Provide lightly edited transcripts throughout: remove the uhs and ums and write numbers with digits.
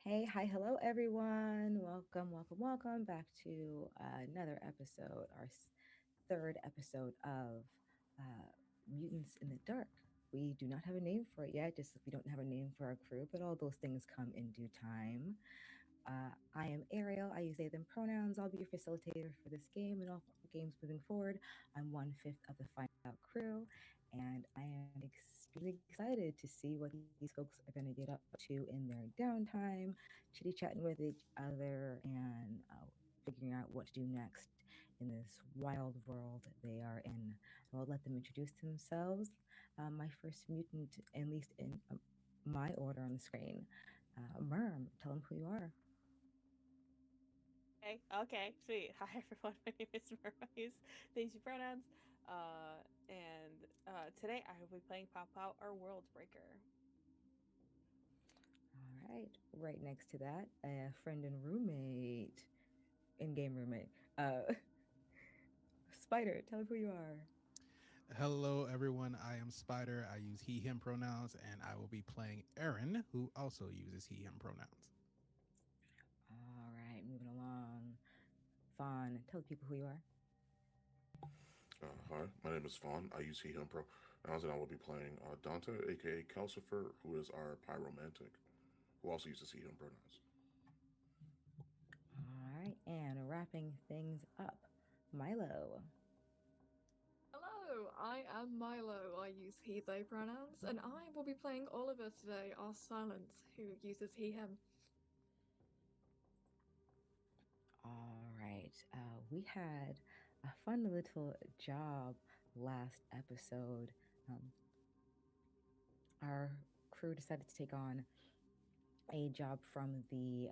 Hey, hi, hello, everyone. Welcome back to another episode, our third episode of uh, Mutants in the Dark. We do not have a name for it yet, just we don't have a name for our crew, but all those things come in due time. I am Ariel. I use they, them pronouns. I'll be your facilitator for this game and all games moving forward. I'm 1/5 of the Find Out crew, and I am extremely excited to see what these folks are going to get up to in their downtime, chitty chatting with each other, and figuring out what to do next in this wild world they are in. I will let them introduce themselves. My first mutant, at least in my order on the screen, Merm. Tell them who you are. Okay, sweet. Hi everyone, my name is Mermaid. They use pronouns. And today I will be playing Pop Out our World Breaker. All right. Right next to that, a friend and roommate, in-game roommate. Spider, tell me who you are. Hello, everyone. I am Spider. I use he, him pronouns, and I will be playing Aaron, who also uses he, him pronouns. All right, moving along. Fawn, tell the people who you are. Hi, my name is Fawn. I use he, him pronouns, and I will be playing Dante, aka Calcifer, who is our pyromantic, who also uses he, him pronouns. All right, and wrapping things up, Milo. Hello, I am Milo. I use he, they pronouns, and I will be playing Oliver today, our silence, who uses he, him. All right, we had a fun little job last episode. Um, our crew decided to take on a job from the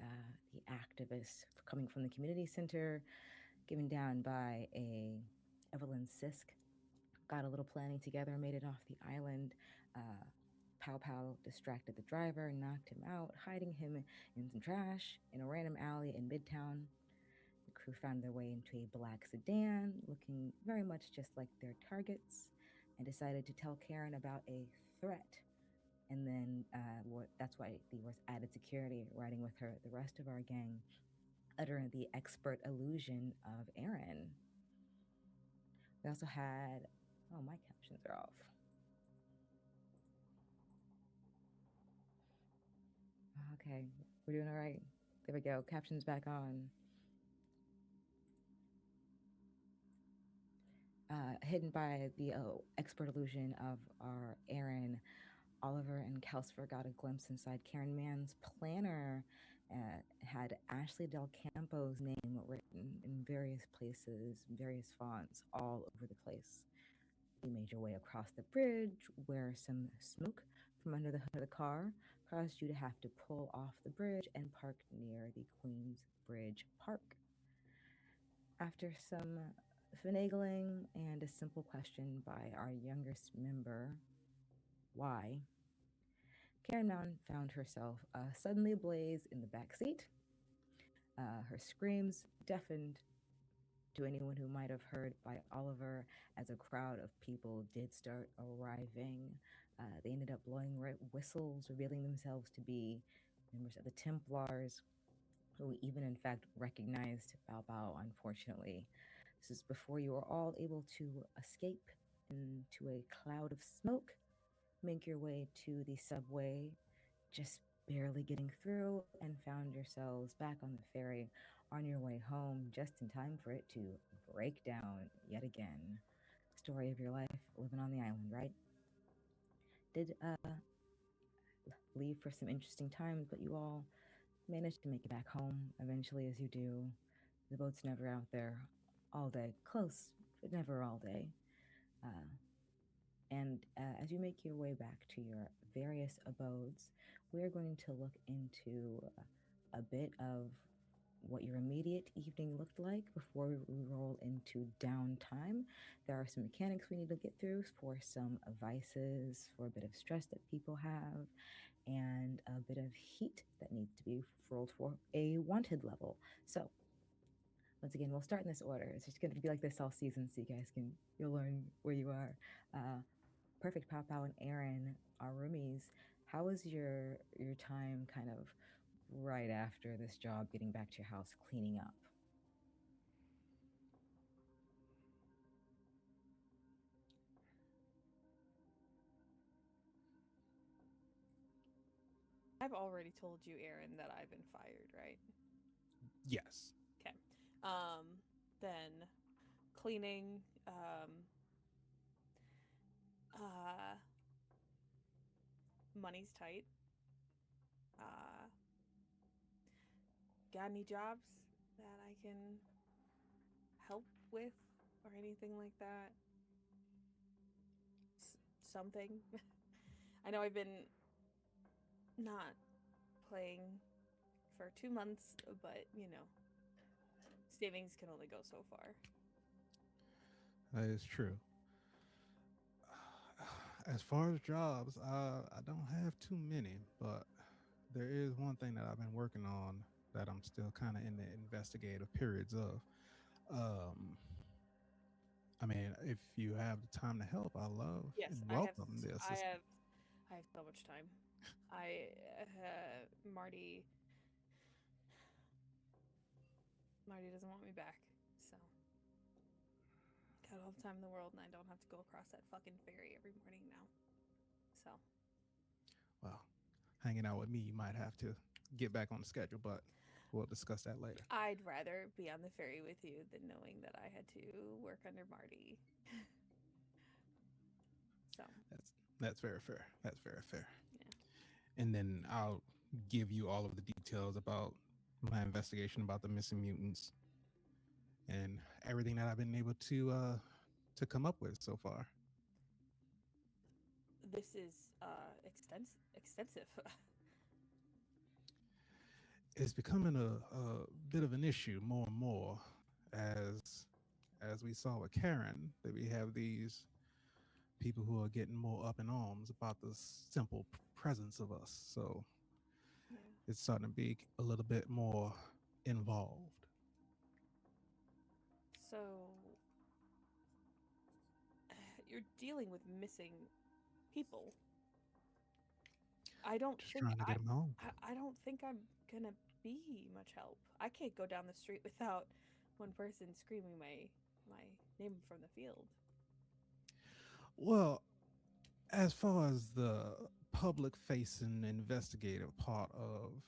activists coming from the community center, given down by a Evelyn Sisk. Got a little planning together, made it off the island. Pow Pow distracted the driver, knocked him out, hiding him in some trash in a random alley in Midtown. The crew found their way into a black sedan, looking very much just like their targets, and decided to tell Karen about a threat. And then that's why there was added security riding with her. The rest of our gang uttering the expert illusion of Aaron. We also had, oh, my captions are off. Okay, we're doing all right. There we go. Captions back on. Hidden by the expert illusion of our Aaron, Oliver and Kelsfer got a glimpse inside Karen Mann's planner. Had Ashley Del Campo's name written in various places, various fonts, all over the place. You made your way across the bridge, where some smoke from under the hood of the car caused you to have to pull off the bridge and park near the Queens Bridge Park. After some finagling and a simple question by our youngest member, why, Karen Mountain found herself suddenly ablaze in the back seat. Her screams deafened to anyone who might have heard by Oliver as a crowd of people did start arriving. They ended up blowing whistles, revealing themselves to be members of the Templars, who even in fact recognized Bao Bao, unfortunately. This is before you were all able to escape into a cloud of smoke, make your way to the subway, just barely getting through, and found yourselves back on the ferry on your way home just in time for it to break down yet again. Story of your life living on the island, right? Did leave for some interesting times, but you all managed to make it back home eventually, as you do. The boat's never out there all day, close, but never all day. Uh, and as you make your way back to your various abodes, we're going to look into a bit of what your immediate evening looked like before we roll into downtime. There are some mechanics we need to get through for some vices, for a bit of stress that people have, and a bit of heat that needs to be rolled for a wanted level. So, once again, we'll start in this order. It's just going to be like this all season, so you guys you'll learn where you are. Perfect Pop Out and Aaron, our roomies. How was your time kind of right after this job, getting back to your house, cleaning up. I've already told you, Aaron, that I've been fired, right? Yes. Okay. Then cleaning, uh, money's tight. Got any jobs that I can help with or anything like that? Something. I know I've been not playing for 2 months, but savings can only go so far. That is true. As far as jobs, I don't have too many, but there is one thing that I've been working on that I'm still kind of in the investigative periods of. Um, I mean, if you have the time to help, I love Yes, and I have. welcome the I assistance. have so much time. Marty doesn't want me back, so got all the time in the world, and I don't have to go across that fucking ferry every morning now. So Well, hanging out with me, you might have to get back on the schedule, but we'll discuss that later. I'd rather be on the ferry with you than knowing that I had to work under Marty. So That's very fair. That's very fair. yeah. And then I'll give you all of the details about my investigation about the missing mutants and everything that I've been able to come up with so far. This is extensive. It's becoming a bit of an issue more and more as we saw with Karen, that we have these people who are getting more up in arms about the simple presence of us. So Yeah. it's starting to be a little bit more involved. So you're dealing with missing people. I don't Just think trying to get them home. I don't think I'm gonna be much help. I can't go down the street without one person screaming my name from the field. Well, as far as the public facing investigative part of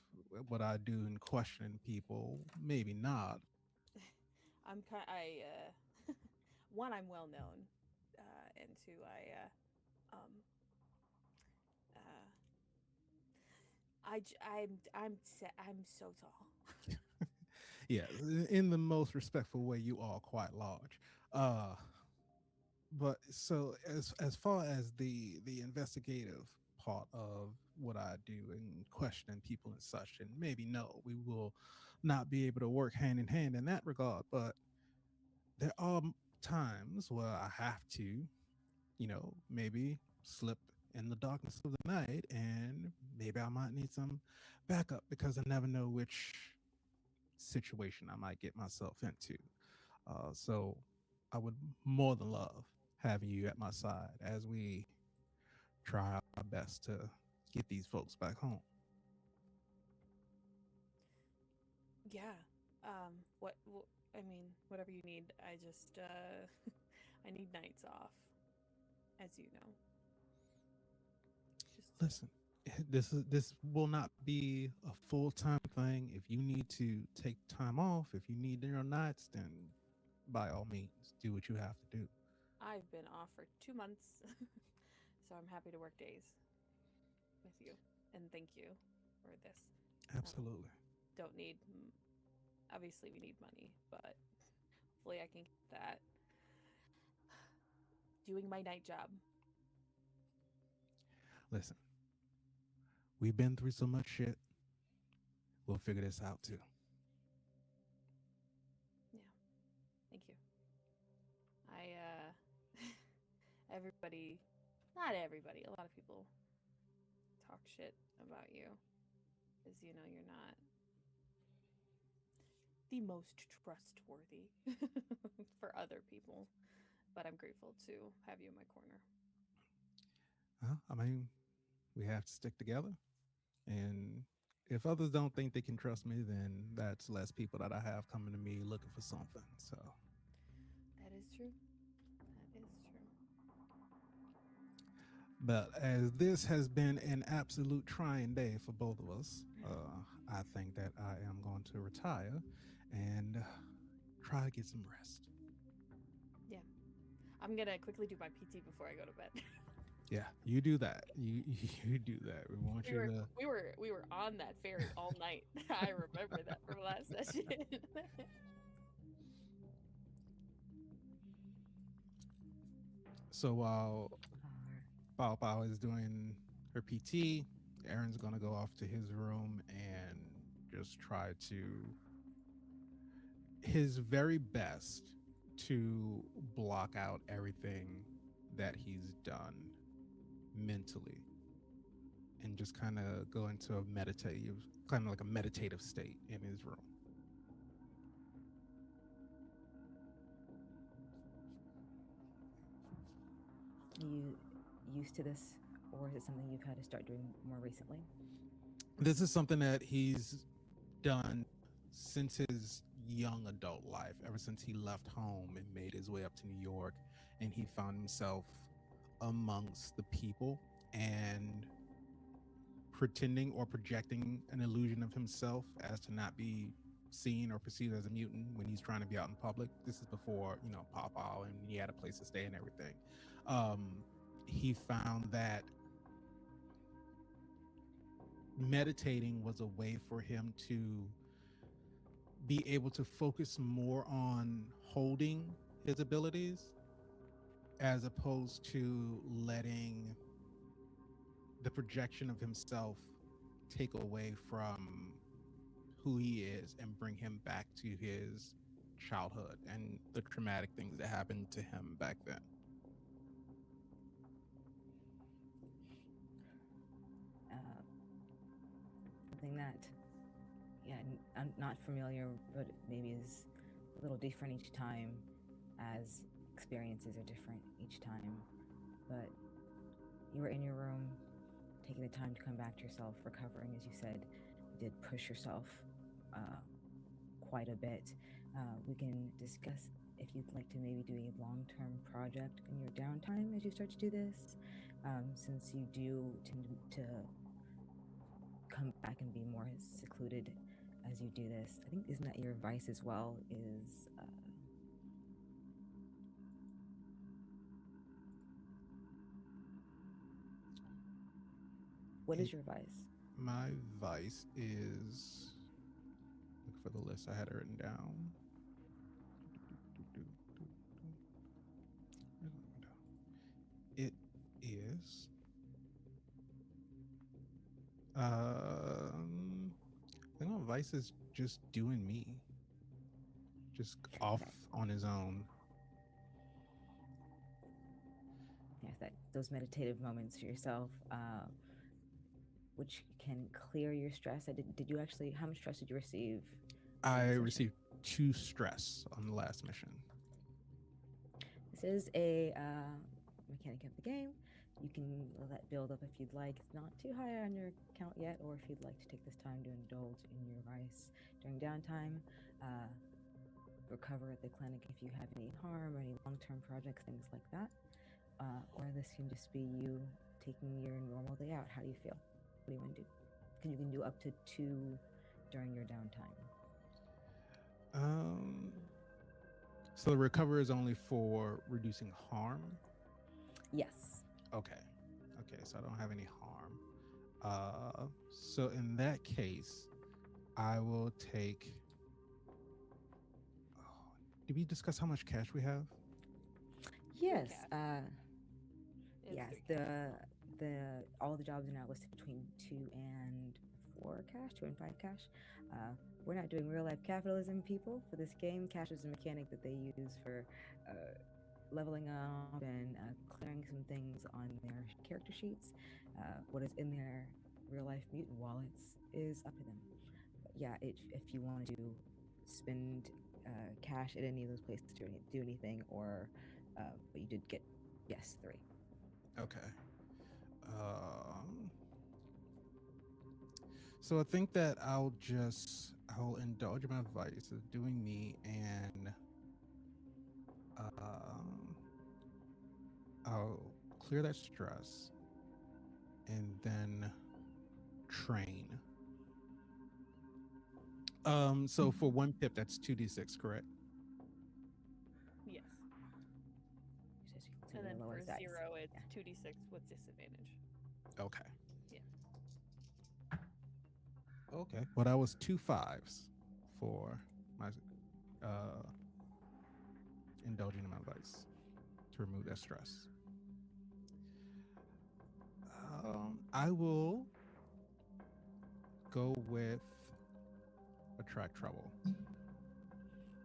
what I do in questioning people, maybe not. One, I'm well known, and two, I'm so tall. Yeah, in the most respectful way, you are quite large. But so as far as the investigative part of what I do and questioning people and such, and maybe no, we will not be able to work hand in hand in that regard. But there are times where I have to, maybe slip in the darkness of the night, and maybe I might need some backup because I never know which situation I might get myself into. So I would more than love having you at my side as we try our best to get these folks back home. Yeah. I mean, whatever you need. I just I need nights off, as you know. Just Listen, this will not be a full-time thing. If you need to take time off, if you need your nights, then by all means, do what you have to do. I've been off for 2 months, so I'm happy to work days with you. And thank you for this. Absolutely. Don't need. Obviously, we need money, but hopefully, I can get that. Doing my night job. Listen, we've been through so much shit. We'll figure this out too. Yeah. Thank you. Everybody, not everybody, a lot of people talk shit about you, because you're not the most trustworthy for other people, but I'm grateful to have you in my corner. I mean, we have to stick together and if others don't think they can trust me, then that's less people that I have coming to me looking for something. So That is true. That is true. but as this has been an absolute trying day for both of us, I think that I am going to retire and try to get some rest. Yeah. I'm gonna quickly do my PT before I go to bed. Yeah, you do that. You do that. We want you to. We were on that ferry all night. I remember that from last session. So while Or Bao Bao is doing her PT, Aaron's gonna go off to his room and just try to his very best to block out everything that he's done mentally and just kind of go into a meditative state in his room. you used to this, or is it something you've had to start doing more recently? This is something that he's done since his young adult life, ever since he left home and made his way up to New York, and he found himself amongst the people and pretending or projecting an illusion of himself as to not be seen or perceived as a mutant when he's trying to be out in public. This is before, Papa, and he had a place to stay and everything. He found that meditating was a way for him to be able to focus more on holding his abilities as opposed to letting the projection of himself take away from who he is and bring him back to his childhood and the traumatic things that happened to him back then. Something that, I'm not familiar, but maybe is a little different each time, as experiences are different each time. But you were in your room, taking the time to come back to yourself, recovering, as you said. You did push yourself quite a bit. We can discuss if you'd like to maybe do a long-term project in your downtime as you start to do this, since you do tend to come back and be more secluded as you do this. I think, isn't that your advice as well? Is what is your advice? My advice is look for the list. I had it written down. It is I think my advice is just doing me. Just off on his own. Yes, those meditative moments for yourself, which can clear your stress. Did you actually? How much stress did you receive? I received 2 stress on the last mission. This is a mechanic of the game. You can let that build up if you'd like. It's not too high on your count yet, or if you'd like to take this time to indulge in your vice during downtime. Recover at the clinic if you have any harm or any long-term projects, things like that. Or this can just be you taking your normal day out. How do you feel? What do you want to do? Because you can do up to 2 during your downtime. So the recover is only for reducing harm? Yes. Okay, so I don't have any harm. So in that case, I will take... did we discuss how much cash we have? Yes. It's Yes. 3 All the jobs are now listed between 2 and 4 cash, 2 and 5 cash. We're not doing real life capitalism, people, for this game. Cash is a mechanic that they use for leveling up and clearing some things on their character sheets. What is in their real life mutant wallets is up to them. But yeah, if you want to spend cash at any of those places to do anything, or but you did get 3. Okay. So I think that I'll indulge in my vice of doing me, and I'll clear that stress and then train. So for one pip, that's 2d6, correct? Yes. Just And your then for lowest dice. 0, it's Yeah. 2d6 with disadvantage. Okay. Yeah. Okay. Well, that was 2 5s for my indulging in my vice to remove that stress. I will go with attract trouble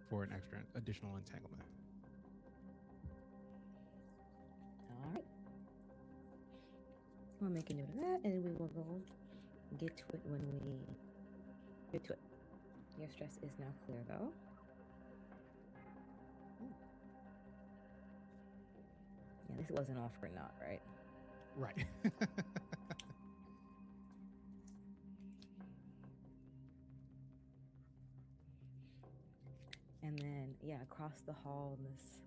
for an extra additional entanglement. All right. We'll make a note of that, and we will go get to it when we get to it. Your stress is now clear, though. Yeah, this wasn't off for naught, right? Right. And then, yeah, across the hall in this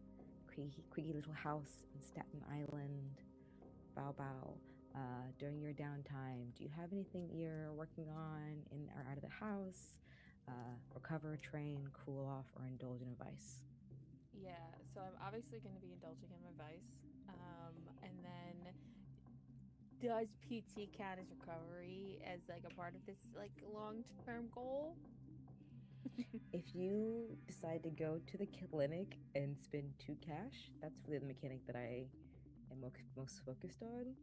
creaky little house in Staten Island, Bow Bow, during your downtime, do you have anything you're working on in or out of the house? Recover, train, cool off, or indulge in a vice? Yeah, so I'm obviously going to be indulging in my vice. And then does PT count as recovery as like a part of this like long-term goal? If you decide to go to the clinic and spend 2 cash, that's really the mechanic that I am most focused on.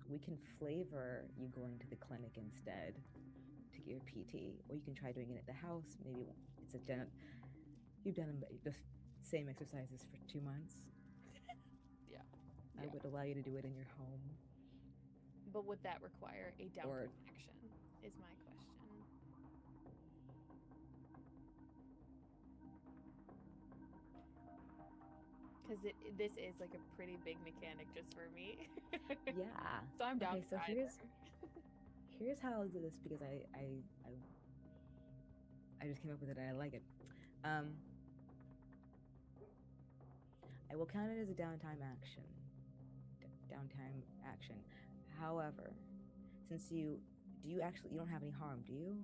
We can flavor you going to the clinic instead to get your PT, or you can try doing it at the house. Maybe it's you've done the same exercises for 2 months. Yeah. I would allow you to do it in your home. But would that require a down Or- protection? Is my question. Because this is like a pretty big mechanic just for me. Yeah. So I'm down. Okay, so for here's how I'll do this, because I just came up with it and I like it. I will count it as a downtime action. However, since you don't have any harm, do you?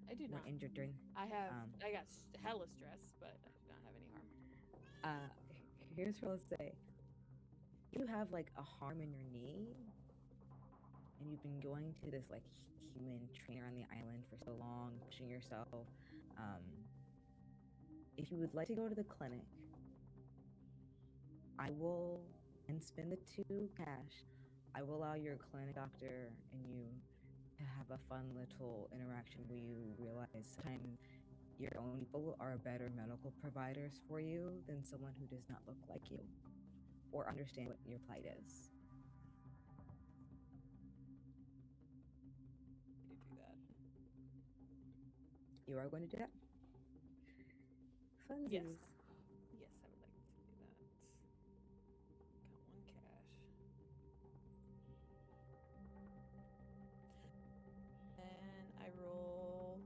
I do You not. weren't injured during. I got hella stress, but I do not have any harm. Here's what I'll say. If you have like a harm in your knee, and you've been going to this like human trainer on the island for so long, pushing yourself, if you would like to go to the clinic, I will, and spend the 2 cash, I will allow your clinic doctor and you to have a fun little interaction where you realize sometimes your own people are better medical providers for you than someone who does not look like you or understand what your plight is. You do that. You are going to do that? Funsies. Yes. Yes, I would like to do that. Got 1 cash. And I roll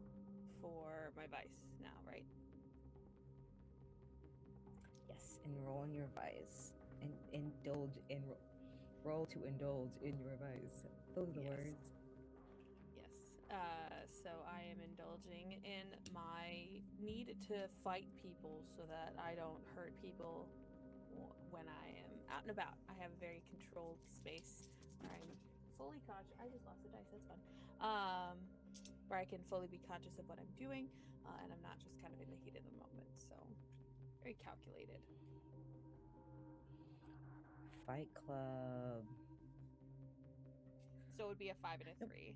for my vice now, right? Yes, enroll in your vice. And roll to indulge in your vice. Those are the Yes. words. Yes. So I am indulging in my need to fight people so that I don't hurt people when I am out and about. I have a very controlled space where I'm fully conscious. I just lost a dice. That's fun. Where I can fully be conscious of what I'm doing, and I'm not just kind of in the heat of the moment. So very calculated. Fight Club. So it would be a 5 and a 3.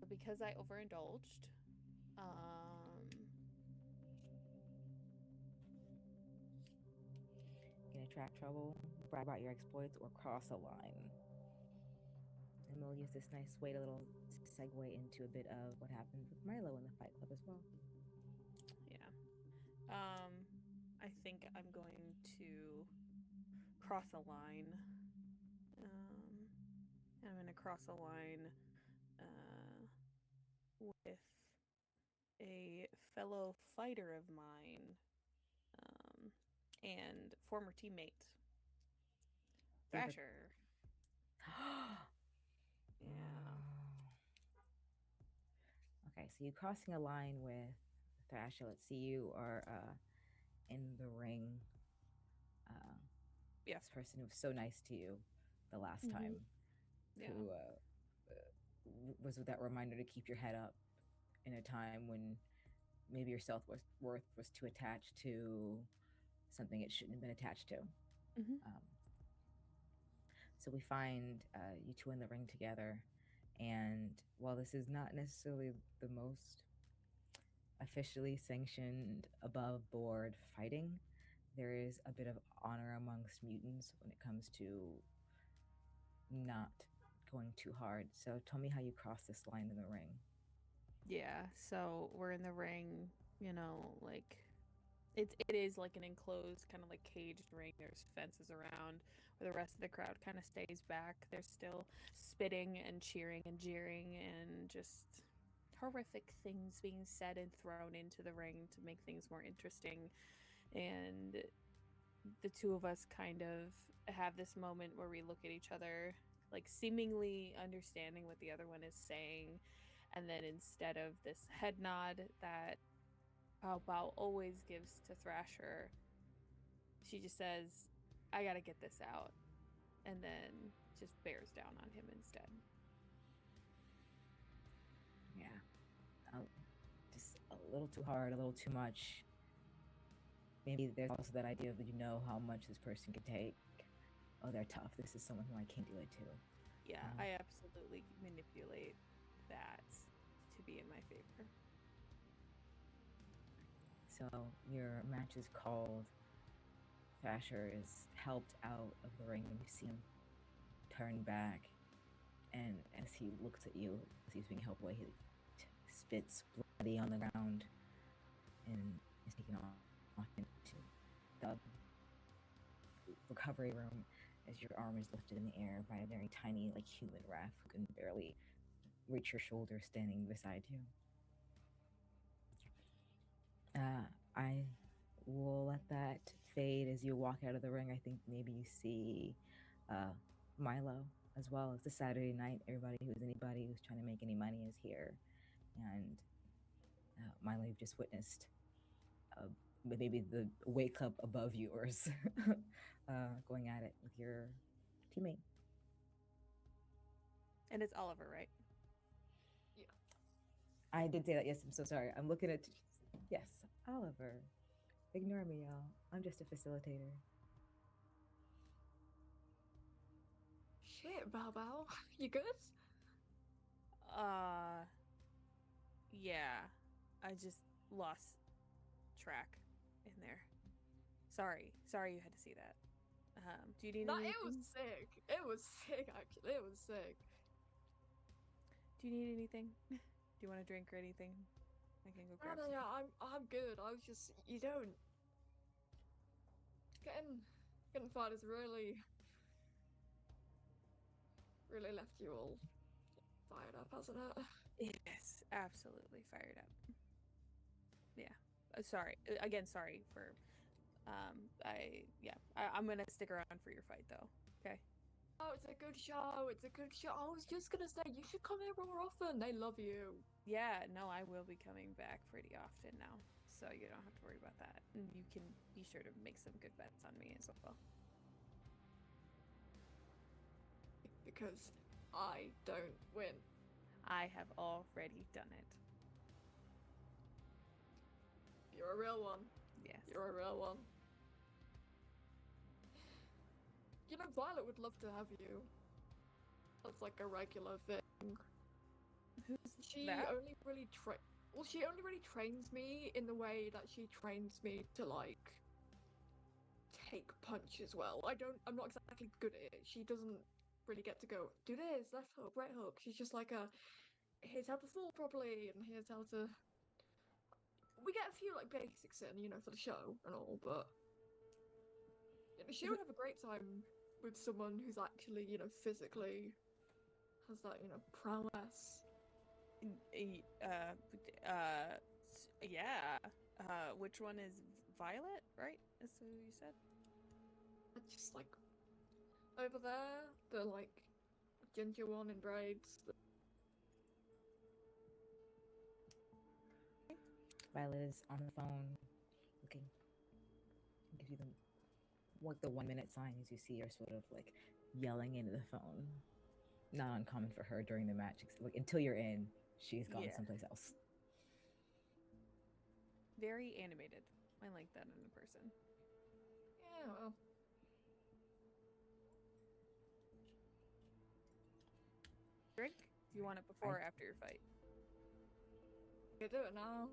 But because I overindulged, Can attract trouble, brag about your exploits, or cross a line. And we'll use this nice way to little segue into a bit of what happens with Milo in the Fight Club as well. yeah. I think I'm going to cross a line. I'm going to cross a line with a fellow fighter of mine, and former teammate, You're the- Thrasher. Yeah. Okay, so you crossing a line with Thrasher. Let's see, you are in the ring. Yeah. This person who was so nice to you the last Mhm. time, Yeah. who was with that reminder to keep your head up in a time when maybe your self worth was too attached to something it shouldn't have been attached to. Mhm. So we find you two in the ring together, and while this is not necessarily the most officially sanctioned above board fighting, there is a bit of honor amongst mutants when it comes to not going too hard. So tell me how you cross this line in the ring. Yeah, so we're in the ring, like it is like an enclosed kind of like caged ring. There's fences around where the rest of the crowd kind of stays back. They're still spitting and cheering and jeering and just horrific things being said and thrown into the ring to make things more interesting. And the two of us kind of have this moment where we look at each other, like seemingly understanding what the other one is saying, and then instead of this head nod that Bao always gives to Thrasher, she just says, "I gotta get this out," and then just bears down on him instead. Yeah. Just a little too hard, a little too much. Maybe there's also that idea that you know how much this person can take. Oh, they're tough. This is someone who I can't do it to. Yeah, I absolutely manipulate that to be in my favor. So your match is called. Thrasher is helped out of the ring, and you see him turn back. And as he looks at you, as he's being helped away, he spits bloody on the ground and is taken off into the recovery room as your arm is lifted in the air by a very tiny, like human Raph who can barely reach your shoulder, standing beside you. I will let that fade as you walk out of the ring. I think maybe you see Milo as well. It's a Saturday night. Anybody who's trying to make any money is here. And Milo, you've just witnessed maybe the wake up above yours going at it with your teammate. And it's Oliver, right? Yeah. I did say that. Yes, I'm so sorry. I'm looking at. Yes, Oliver. Ignore me, y'all. I'm just a facilitator. Shit, Bao Bao. You good? Yeah. I just lost track in there. Sorry you had to see that. Do you need No, anything? it was sick. It was sick, actually. It was sick. Do you need anything? Do you want a drink or anything? I can go grab No, some. yeah, I'm good. I was just, you don't. Getting fired has really left you all fired up, hasn't it? Yes, absolutely fired up. Yeah. Sorry. Again, sorry for I'm gonna stick around for your fight though. Okay. Oh, it's a good show. It's a good show. I was just gonna say you should come here more often. They love you. Yeah, no, I will be coming back pretty often now, so you don't have to worry about that. And you can be sure to make some good bets on me as well. Because I don't win. I have already done it. You're a real one. Yes. You're a real one. You know, Violet would love to have you. That's like a regular thing. Who's She that? only really she only really trains me in the way that she trains me to like take punch as well. I'm not exactly good at it. She doesn't really get to go do this, left hook, right hook. She's just like here's how to fall properly and here's how to. We get a few like basics in, for the show and all, but she would have a great time with someone who's actually, physically has that, prowess. Yeah. Which one is Violet, right? Is who you said? Just like over there, the like ginger one in braids. Violet is on the phone, looking. Gives you the 1 minute sign as you see her sort of like yelling into the phone. Not uncommon for her during the match. Like until you're in, she's gone Yeah. someplace else. Very animated. I like that in a person. Yeah, well. Drink? Do you want it before or after your fight? You do it now.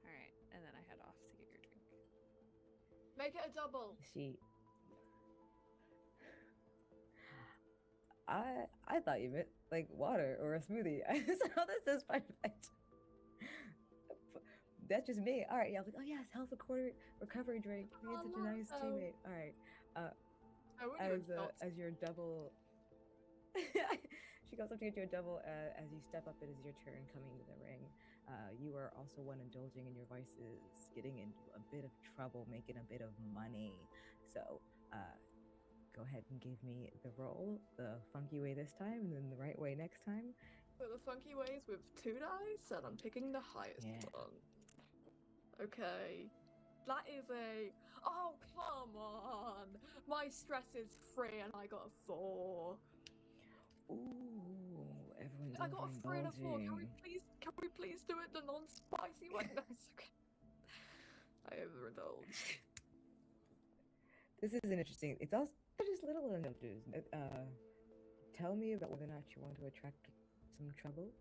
Alright, and then I head off to get your drink. Make it a double. I thought you meant like water or a smoothie. So this is fine. That's just me. All right, yeah. I was like, oh yes, health recovery drink. Being such a nice teammate. All right. As your double, she goes up to get you a double. As you step up, it is your turn coming to the ring. You are also one indulging in your vices, getting into a bit of trouble, making a bit of money. So, go ahead and give me the roll, the funky way this time, and then the right way next time. So the funky ways with 2 dice, and I'm picking the highest one. Okay. That is a... Oh, come on! My stress is 3 and I got a 4. Ooh, everyone's I got a 3 and a 4. Can we please do it the non-spicy one? No, it's okay. I overindulged. This is an interesting... It's also just little indulgences. Tell me about whether or not you want to attract some trouble.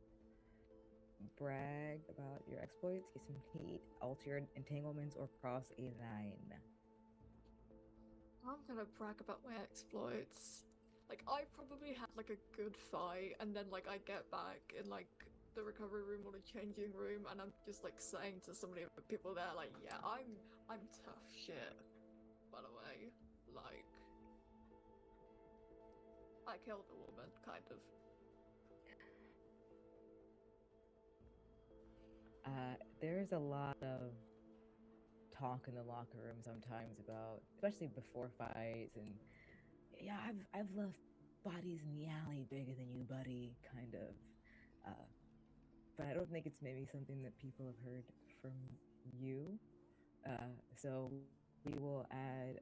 Brag about your exploits, get some heat, alter your entanglements, or cross a line. I'm gonna brag about my exploits. Like, I probably had like a good fight, and then like I get back in like the recovery room or the changing room, and I'm just like saying to so many of the people there, like, yeah, I'm tough shit. By the way, like, I killed a woman, kind of. There's a lot of talk in the locker room sometimes about, especially before fights, and yeah, I've left bodies in the alley bigger than you, buddy, kind of. But I don't think it's maybe something that people have heard from you. So we will add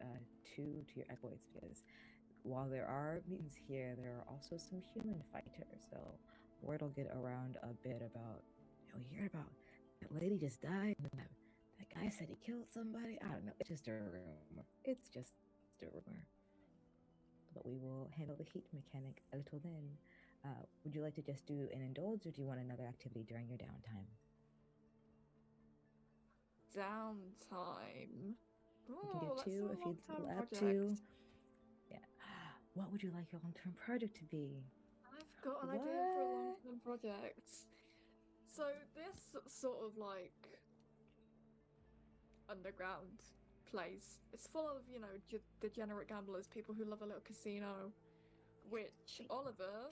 2 to your exploits because while there are mutants here, there are also some human fighters. So word will get around a bit about, you heard about that lady just died, and that guy said he killed somebody. I don't know. It's just a rumor. It's just a rumor. But we will handle the heat mechanic until then. Would you like to just do an indulge, or do you want another activity during your downtime? Downtime. You can do Oh, 2 if you'd love project. to. Yeah. What would you like your long-term project to be? I've got an idea for a long-term project. So this sort of like underground place, it's full of, you know, degenerate gamblers, people who love a little casino, which Oliver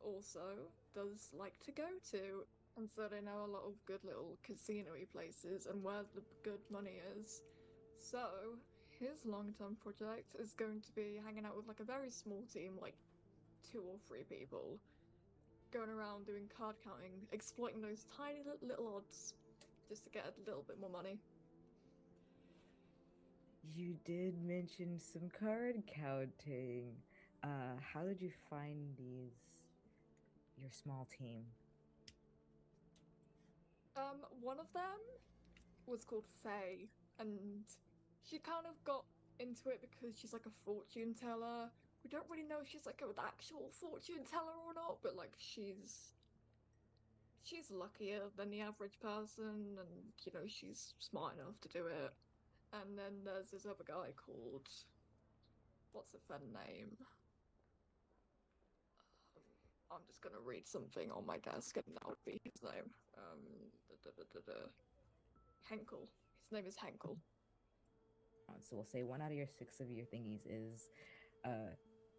also does like to go to. And so they know a lot of good little casino-y places and where the good money is. So his long-term project is going to be hanging out with like a very small team, like 2 or 3 people, going around doing card counting, exploiting those tiny little odds just to get a little bit more money. You did mention some card counting. How did you find your small team? One of them was called Faye, and she kind of got into it because she's like a fortune teller. We don't really know if she's like an actual fortune teller or not, but like she's luckier than the average person, and you know, she's smart enough to do it. And then there's this other guy called, what's the fun name? I'm just gonna read something on my desk and that would be his name. Henkel. His name is Henkel. So we'll say 1 out of your 6 of your thingies is,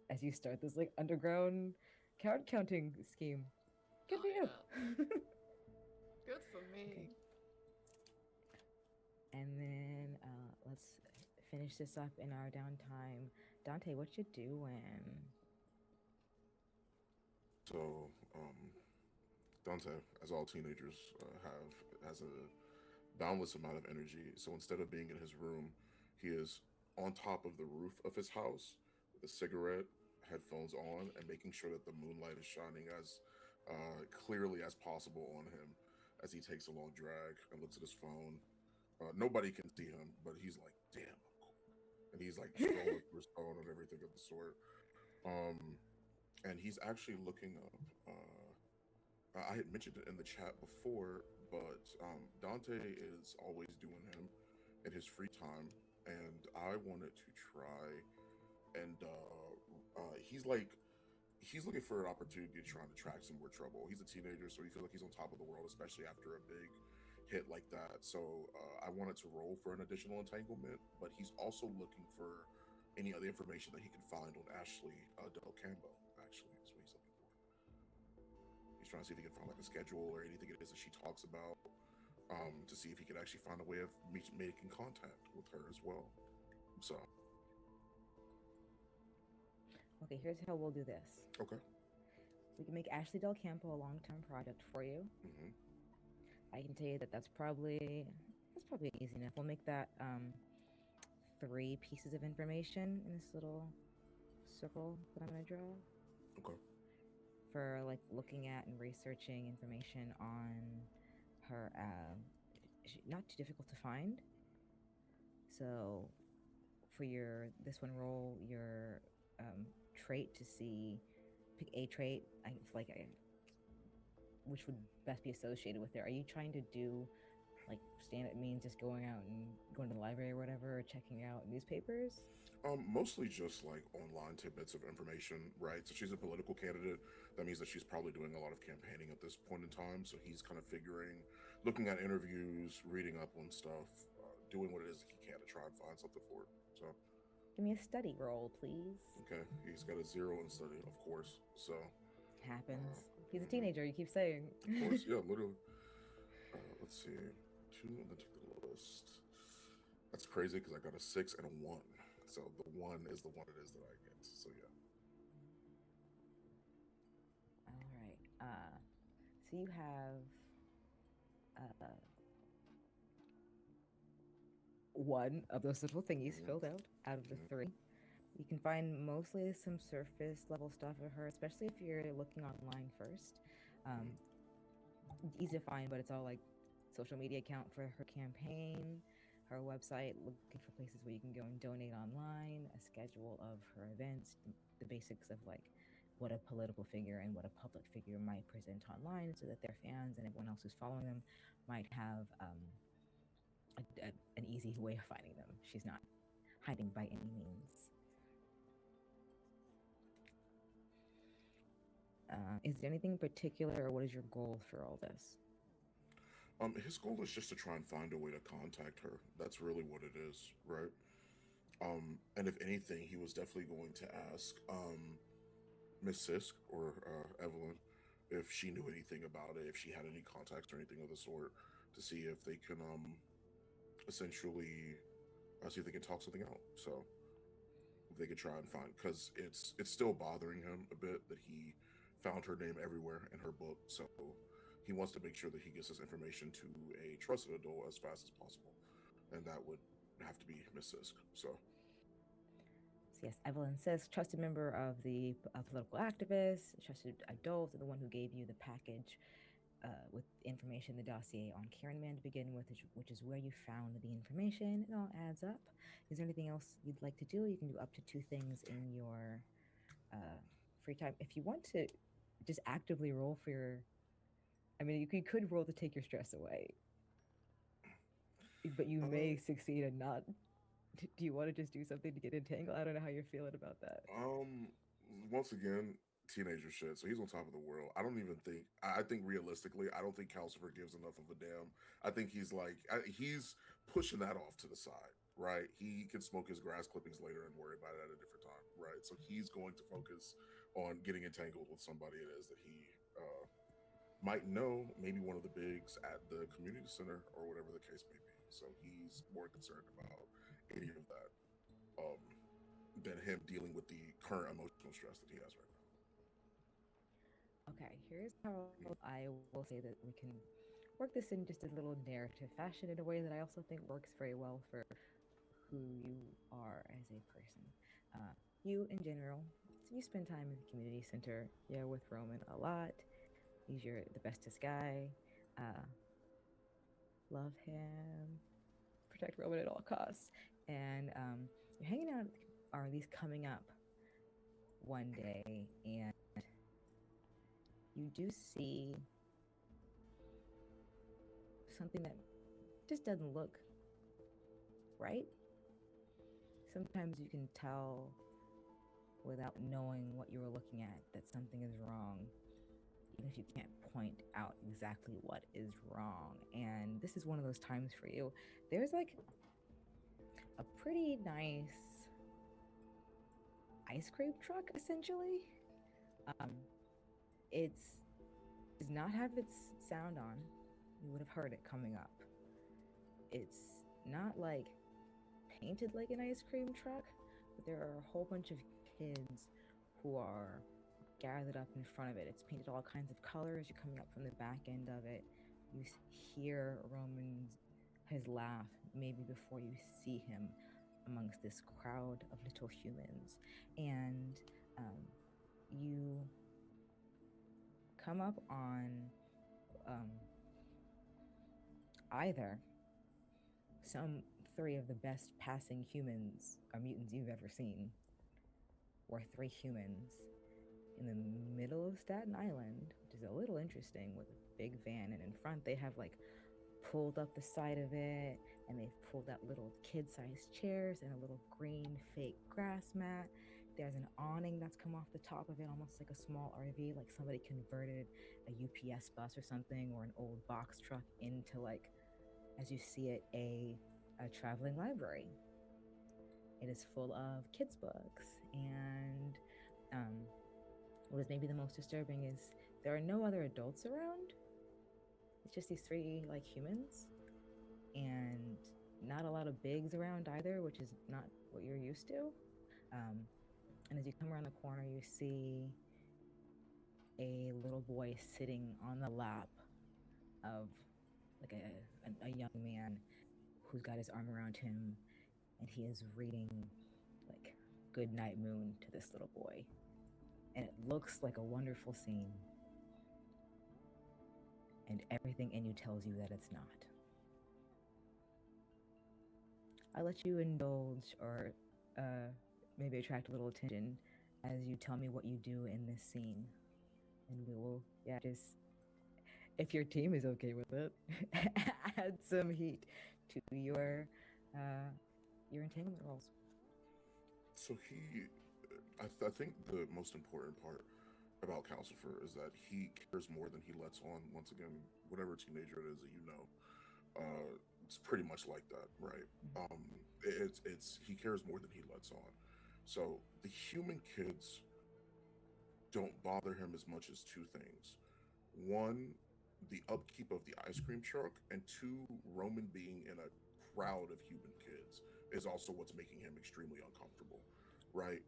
as you start this like underground card counting scheme. Good for Oh, you. Good for me. Okay. And then let's finish this up in our downtime. Dante, what you doing? So, Dante, as all teenagers have, has a boundless amount of energy. So instead of being in his room, he is on top of the roof of his house with a cigarette, headphones on, and making sure that the moonlight is shining as clearly as possible on him as he takes a long drag and looks at his phone. Nobody can see him, but he's like, "Damn, I'm cool," and he's like scrolling through his phone and everything of the sort. Um, and he's actually looking up. I had mentioned it in the chat before, but Dante is always doing him in his free time, and I wanted to try. And he's looking for an opportunity to try and attract some more trouble. He's a teenager, so he feels like he's on top of the world, especially after a big hit like that. So I wanted to roll for an additional entanglement, but he's also looking for any other information that he can find on Ashley Del Campo. Actually, is what he's looking for. He's trying to see if he can find like a schedule or anything it is that she talks about, to see if he could actually find a way of making contact with her as well. So, Okay, here's how we'll do this. okay. We can make Ashley Del Campo a long-term project for you. Mm-hmm. I can tell you that that's probably easy enough. We'll make that 3 pieces of information in this little circle that I'm gonna draw. Okay. For like looking at and researching information on her. Not too difficult to find. So for this one roll, your trait to see, pick a trait. Which would best be associated with it. Are you trying to do like stand-up means just going out and going to the library or whatever, or checking out newspapers? Mostly just like online tidbits of information, right? So she's a political candidate. That means that she's probably doing a lot of campaigning at this point in time. So he's kind of looking at interviews, reading up on stuff, doing what it is he can to try and find something for it. So, Give me a study roll, please. okay, he's got a 0 in study, of course. So Happens. He's a teenager. You keep saying. of course, yeah, literally. Let's see, 2 and then take the lowest. That's crazy because I got a 6 and a 1. So the 1 is the one it is that I get. So yeah. All right. So you have 1 of those little thingies filled out of the 3. You can find mostly some surface level stuff of her, especially if you're looking online first. Easy to find, but it's all like social media account for her campaign, her website, looking for places where you can go and donate online, a schedule of her events, the basics of like what a political figure and what a public figure might present online, so that their fans and everyone else who's following them might have an easy way of finding them. She's not hiding by any means. Is there anything in particular, or what is your goal for all this? His goal is just to try and find a way to contact her. That's really what it is, right? And if anything, he was definitely going to ask Miss Sisk or Evelyn if she knew anything about it, if she had any contacts or anything of the sort, to see if they can essentially see if they can talk something out. So if they could try and find, because it's still bothering him a bit that he found her name everywhere in her book. So he wants to make sure that he gets this information to a trusted adult as fast as possible, and that would have to be Miss Sisk. So yes, Evelyn Sisk, trusted member of the political activist, trusted adult, the one who gave you the package with information, the dossier on Karen Man to begin with, which is where you found the information. It all adds up. Is there anything else you'd like to do? You can do up to 2 things in your free time. If you want to just actively roll for your, I mean, you could roll to take your stress away, but you may succeed and not. Do you want to just do something to get entangled? I don't know how you're feeling about that. Once again, teenager shit. So he's on top of the world. I don't even think. I think realistically, I don't think Calcifer gives enough of a damn. I think he's like he's pushing that off to the side, right? He can smoke his grass clippings later and worry about it at a different time, right? So he's going to focus on getting entangled with somebody it is that he might know maybe one of the bigs at the community center or whatever the case may be. So he's more concerned about any of that than him dealing with the current emotional stress that he has right Okay, here's how I will say that we can work this in just a little narrative fashion in a way that I also think works very well for who you are as a person. Uh, you, in general, you spend time in the community center. You're with Roman a lot. He's the bestest guy. Uh, love him. Protect Roman at all costs. And you're hanging out, or at least coming up one day, and you do see something that just doesn't look right. Sometimes you can tell without knowing what you were looking at that something is wrong, even if you can't point out exactly what is wrong. And this is one of those times for you. There's like a pretty nice ice cream truck, essentially. It's does not have its sound on. You would have heard it coming up. It's not like painted like an ice cream truck, but there are a whole bunch of kids who are gathered up in front of it. It's painted all kinds of colors. You're coming up from the back end of it. You hear his laugh maybe before you see him amongst this crowd of little humans. And you come up on either some three of the best passing humans or mutants you've ever seen, or three humans in the middle of Staten Island, which is a little interesting, with a big van, and in front they have like pulled up the side of it, and they've pulled out little kid-sized chairs and a little green fake grass mat. There's an awning that's come off the top of it, almost like a small RV, like somebody converted a UPS bus or something, or an old box truck into, like, as you see it, a traveling library. It is full of kids' books, and what is maybe the most disturbing is there are no other adults around. It's just these three, like, humans, and not a lot of bigs around either, which is not what you're used to. And as you come around the corner, you see a little boy sitting on the lap of like a young man who's got his arm around him, and he is reading like Good Night Moon to this little boy. And it looks like a wonderful scene, and everything in you tells you that it's not. I let you indulge or maybe attract a little attention as you tell me what you do in this scene. And we will, just, if your team is okay with it, add some heat to your entanglement rolls. So I think the most important part about Calcifer is that he cares more than he lets on. Once again, whatever teenager it is that you know, it's pretty much like that, right? It's he cares more than he lets on. So the human kids don't bother him as much as two things. One, the upkeep of the ice cream truck, and two, Roman being in a crowd of human kids is also what's making him extremely uncomfortable, right?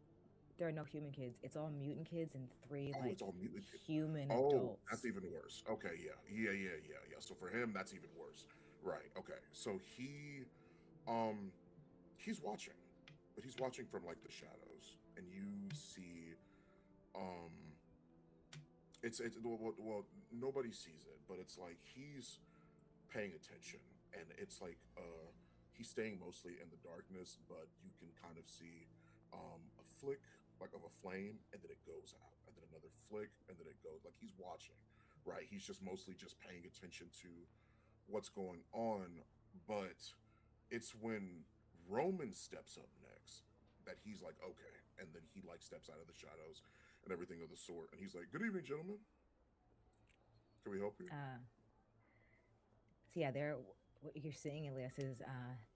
There are no human kids. It's all mutant kids and three It's all mutant kids. human Oh, adults. that's even worse. Okay, yeah. So for him, that's even worse. Right. Okay. So he's watching, but he's watching from like the shadows, and you see, it's well, nobody sees it, but it's like he's paying attention, and it's like he's staying mostly in the darkness, but you can kind of see a flick like of a flame, and then it goes out, and then another flick, and then it goes, like he's watching, right? He's just mostly just paying attention to what's going on. But it's when Roman steps up next that he's like, okay, and then he like steps out of the shadows and everything of the sort, and he's like, good evening, gentlemen, can we help you? So yeah, what you're seeing, Elias, is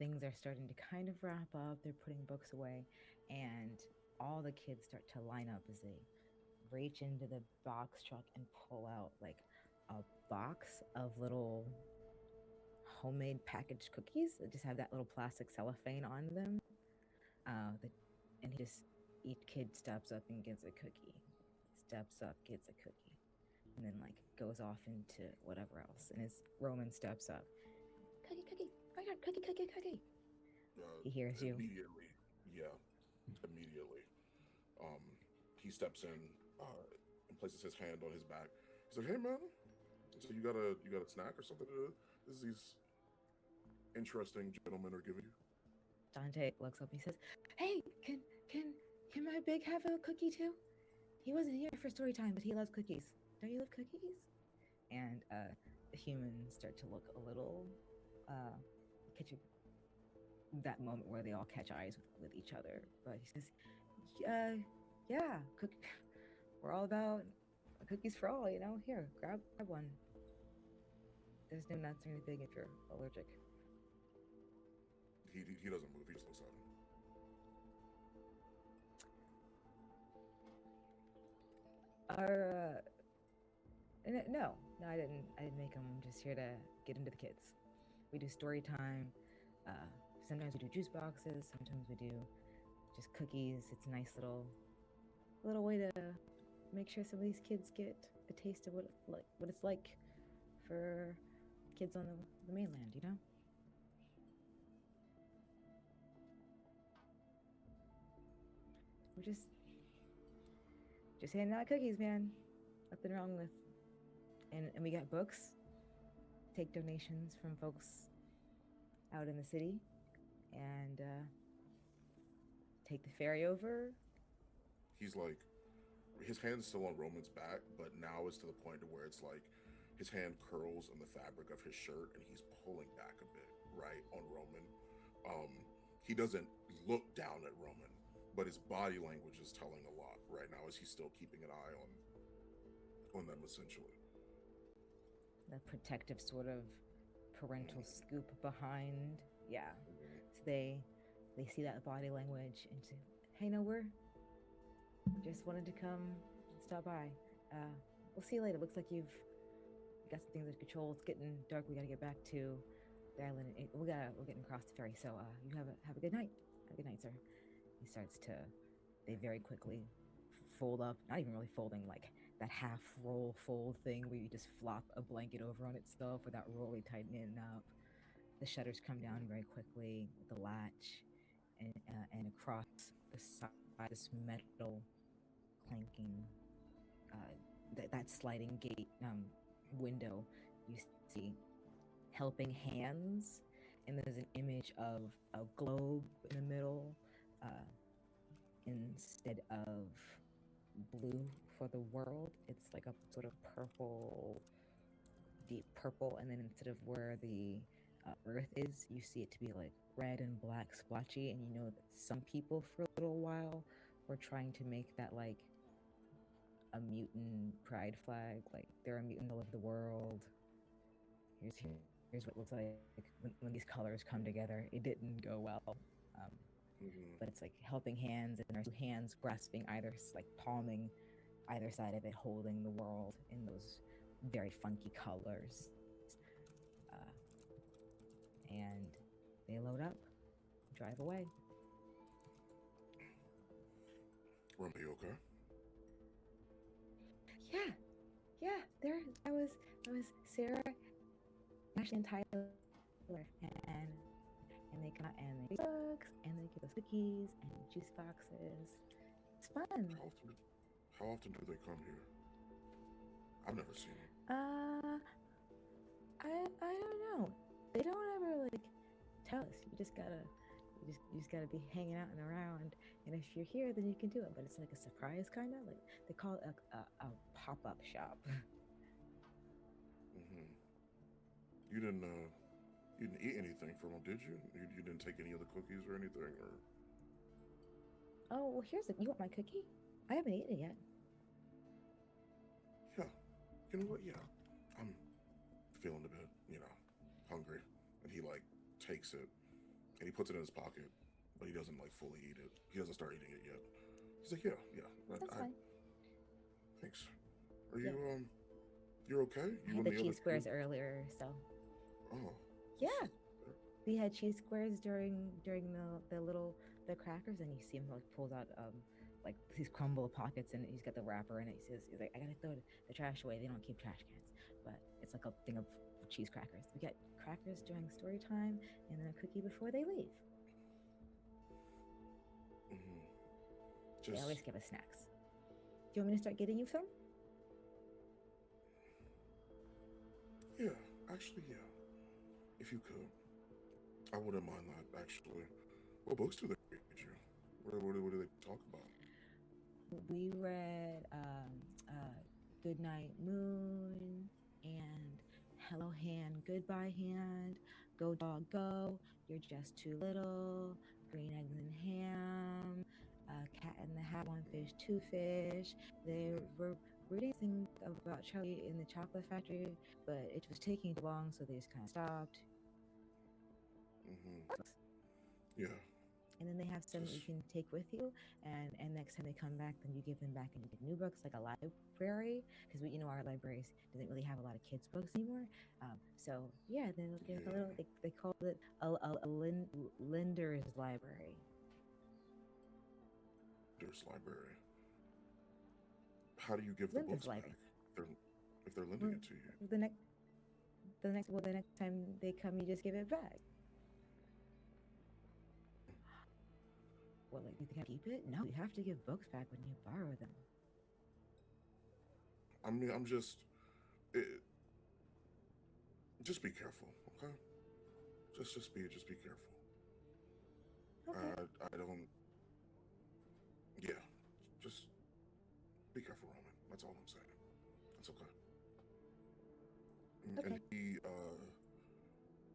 things are starting to kind of wrap up. They're putting books away, and all the kids start to line up as they reach into the box truck and pull out like a box of little homemade packaged cookies that just have that little plastic cellophane on them. And each kid steps up and gets a cookie. Steps up, gets a cookie. And then like goes off into whatever else. And as Roman steps up, cookie, right on, cookie. He hears you. Immediately. Yeah. Immediately. He steps in and places his hand on his back. He's like, "Hey man, so you got a snack or something? This is these interesting gentlemen are giving you." Dante looks up. He says, "Hey, can my big have a cookie too? He wasn't here for story time, but he loves cookies. Don't you love cookies?" And the humans start to look a little catch that moment where they all catch eyes with each other. But he says, "Yeah, we're all about cookies for all, you know. Here, grab one. There's no nuts or anything if you're allergic." He doesn't move. He just looks at him. No, I didn't make them. I'm just here to get into the kids. We do story time. Sometimes we do juice boxes. Sometimes we do just cookies. It's a nice little way to make sure some of these kids get a taste of what it's like for kids on the mainland, you know? We're just handing out cookies, man. Nothing wrong with. And we got books. Take donations from folks out in the city, and take the ferry over. He's like, his hand's still on Roman's back, but now it's to the point to where it's like his hand curls on the fabric of his shirt, and he's pulling back a bit, right, on Roman. He doesn't look down at Roman, but his body language is telling a lot right now as he's still keeping an eye on them, essentially. The protective sort of parental scoop behind. Yeah. So they see that body language and say, "Hey, no, we're just wanted to come stop by. We'll see you later. Looks like you've got some things under control. It's getting dark. We gotta get back to the island. We're getting across the ferry. So you have a good night. Have a good night, sir." He starts to. They very quickly fold up. Not even really folding, like that half roll fold thing where you just flop a blanket over on itself without really tightening up. The shutters come down very quickly with the latch, and across the side, this metal clanking, that sliding gate window, you see helping hands, and there's an image of a globe in the middle, instead of blue for the world. It's like a sort of purple, deep purple, and then instead of where the earth is, you see it to be like red and black splotchy, and you know that some people for a little while were trying to make that like a mutant pride flag, like they're a mutant all over the world. Here's what it looks like when these colors come together. It didn't go well. But it's like helping hands, and there's two hands grasping either, like palming either side of it, holding the world in those very funky colors. And they load up, drive away. Roman, you okay? Yeah. There, I was Sarah, Ashley, and Tyler, and they got and they books, and they give us cookies and juice boxes. It's fun. How often do they come here? I've never seen them. I don't know. They don't ever like tell us. You just gotta be hanging out and around. And if you're here, then you can do it. But it's like a surprise, kind of like they call it a pop-up shop. You didn't eat anything from them, did you? You didn't take any of the cookies or anything, or? Oh well, you want my cookie? I haven't eaten it yet. Yeah. You know what? Yeah. I'm feeling a bit, hungry. And he like takes it and he puts it in his pocket, but he doesn't like fully eat it. He doesn't start eating it yet. He's like, yeah. That's fine. Thanks. Are you You're okay? I You had and the the other cheese squares two? earlier, so Oh. yeah. We had cheese squares during the crackers, and you see him like pulls out like these crumble pockets, and he's got the wrapper in it. He's like, I gotta throw the trash away. They don't keep trash cans, but it's like a thing of cheese crackers. We get crackers during story time, and then a cookie before they leave. Just They always give us snacks. Do you want me to start getting you some? yeah, actually, yeah. If you could, I wouldn't mind that. Actually, what books do they read you? What do they talk about? We read Goodnight Moon and Hello Hand, Goodbye Hand, Go Dog Go, You're Just Too Little, Green Eggs and Ham, Cat in the Hat, One Fish, Two Fish. They were reading things about Charlie in the Chocolate Factory, but it was taking too long, so they just kind of stopped. Yeah. And then they have some that you can take with you, and next time they come back, then you give them back and you get new books, like a library, because our libraries doesn't really have a lot of kids books anymore. So yeah, they'll give a little. They call it a lender's library. Lender's library. How do you give Lender's the books library. back? If they're lending it to you. The next time they come, you just give it back. Well, like, you can keep it? No, you have to give books back when you borrow them. I mean, just be careful, okay? Just be careful. Okay. I don't. Yeah, just be careful, Roman. That's all I'm saying. That's okay. Okay.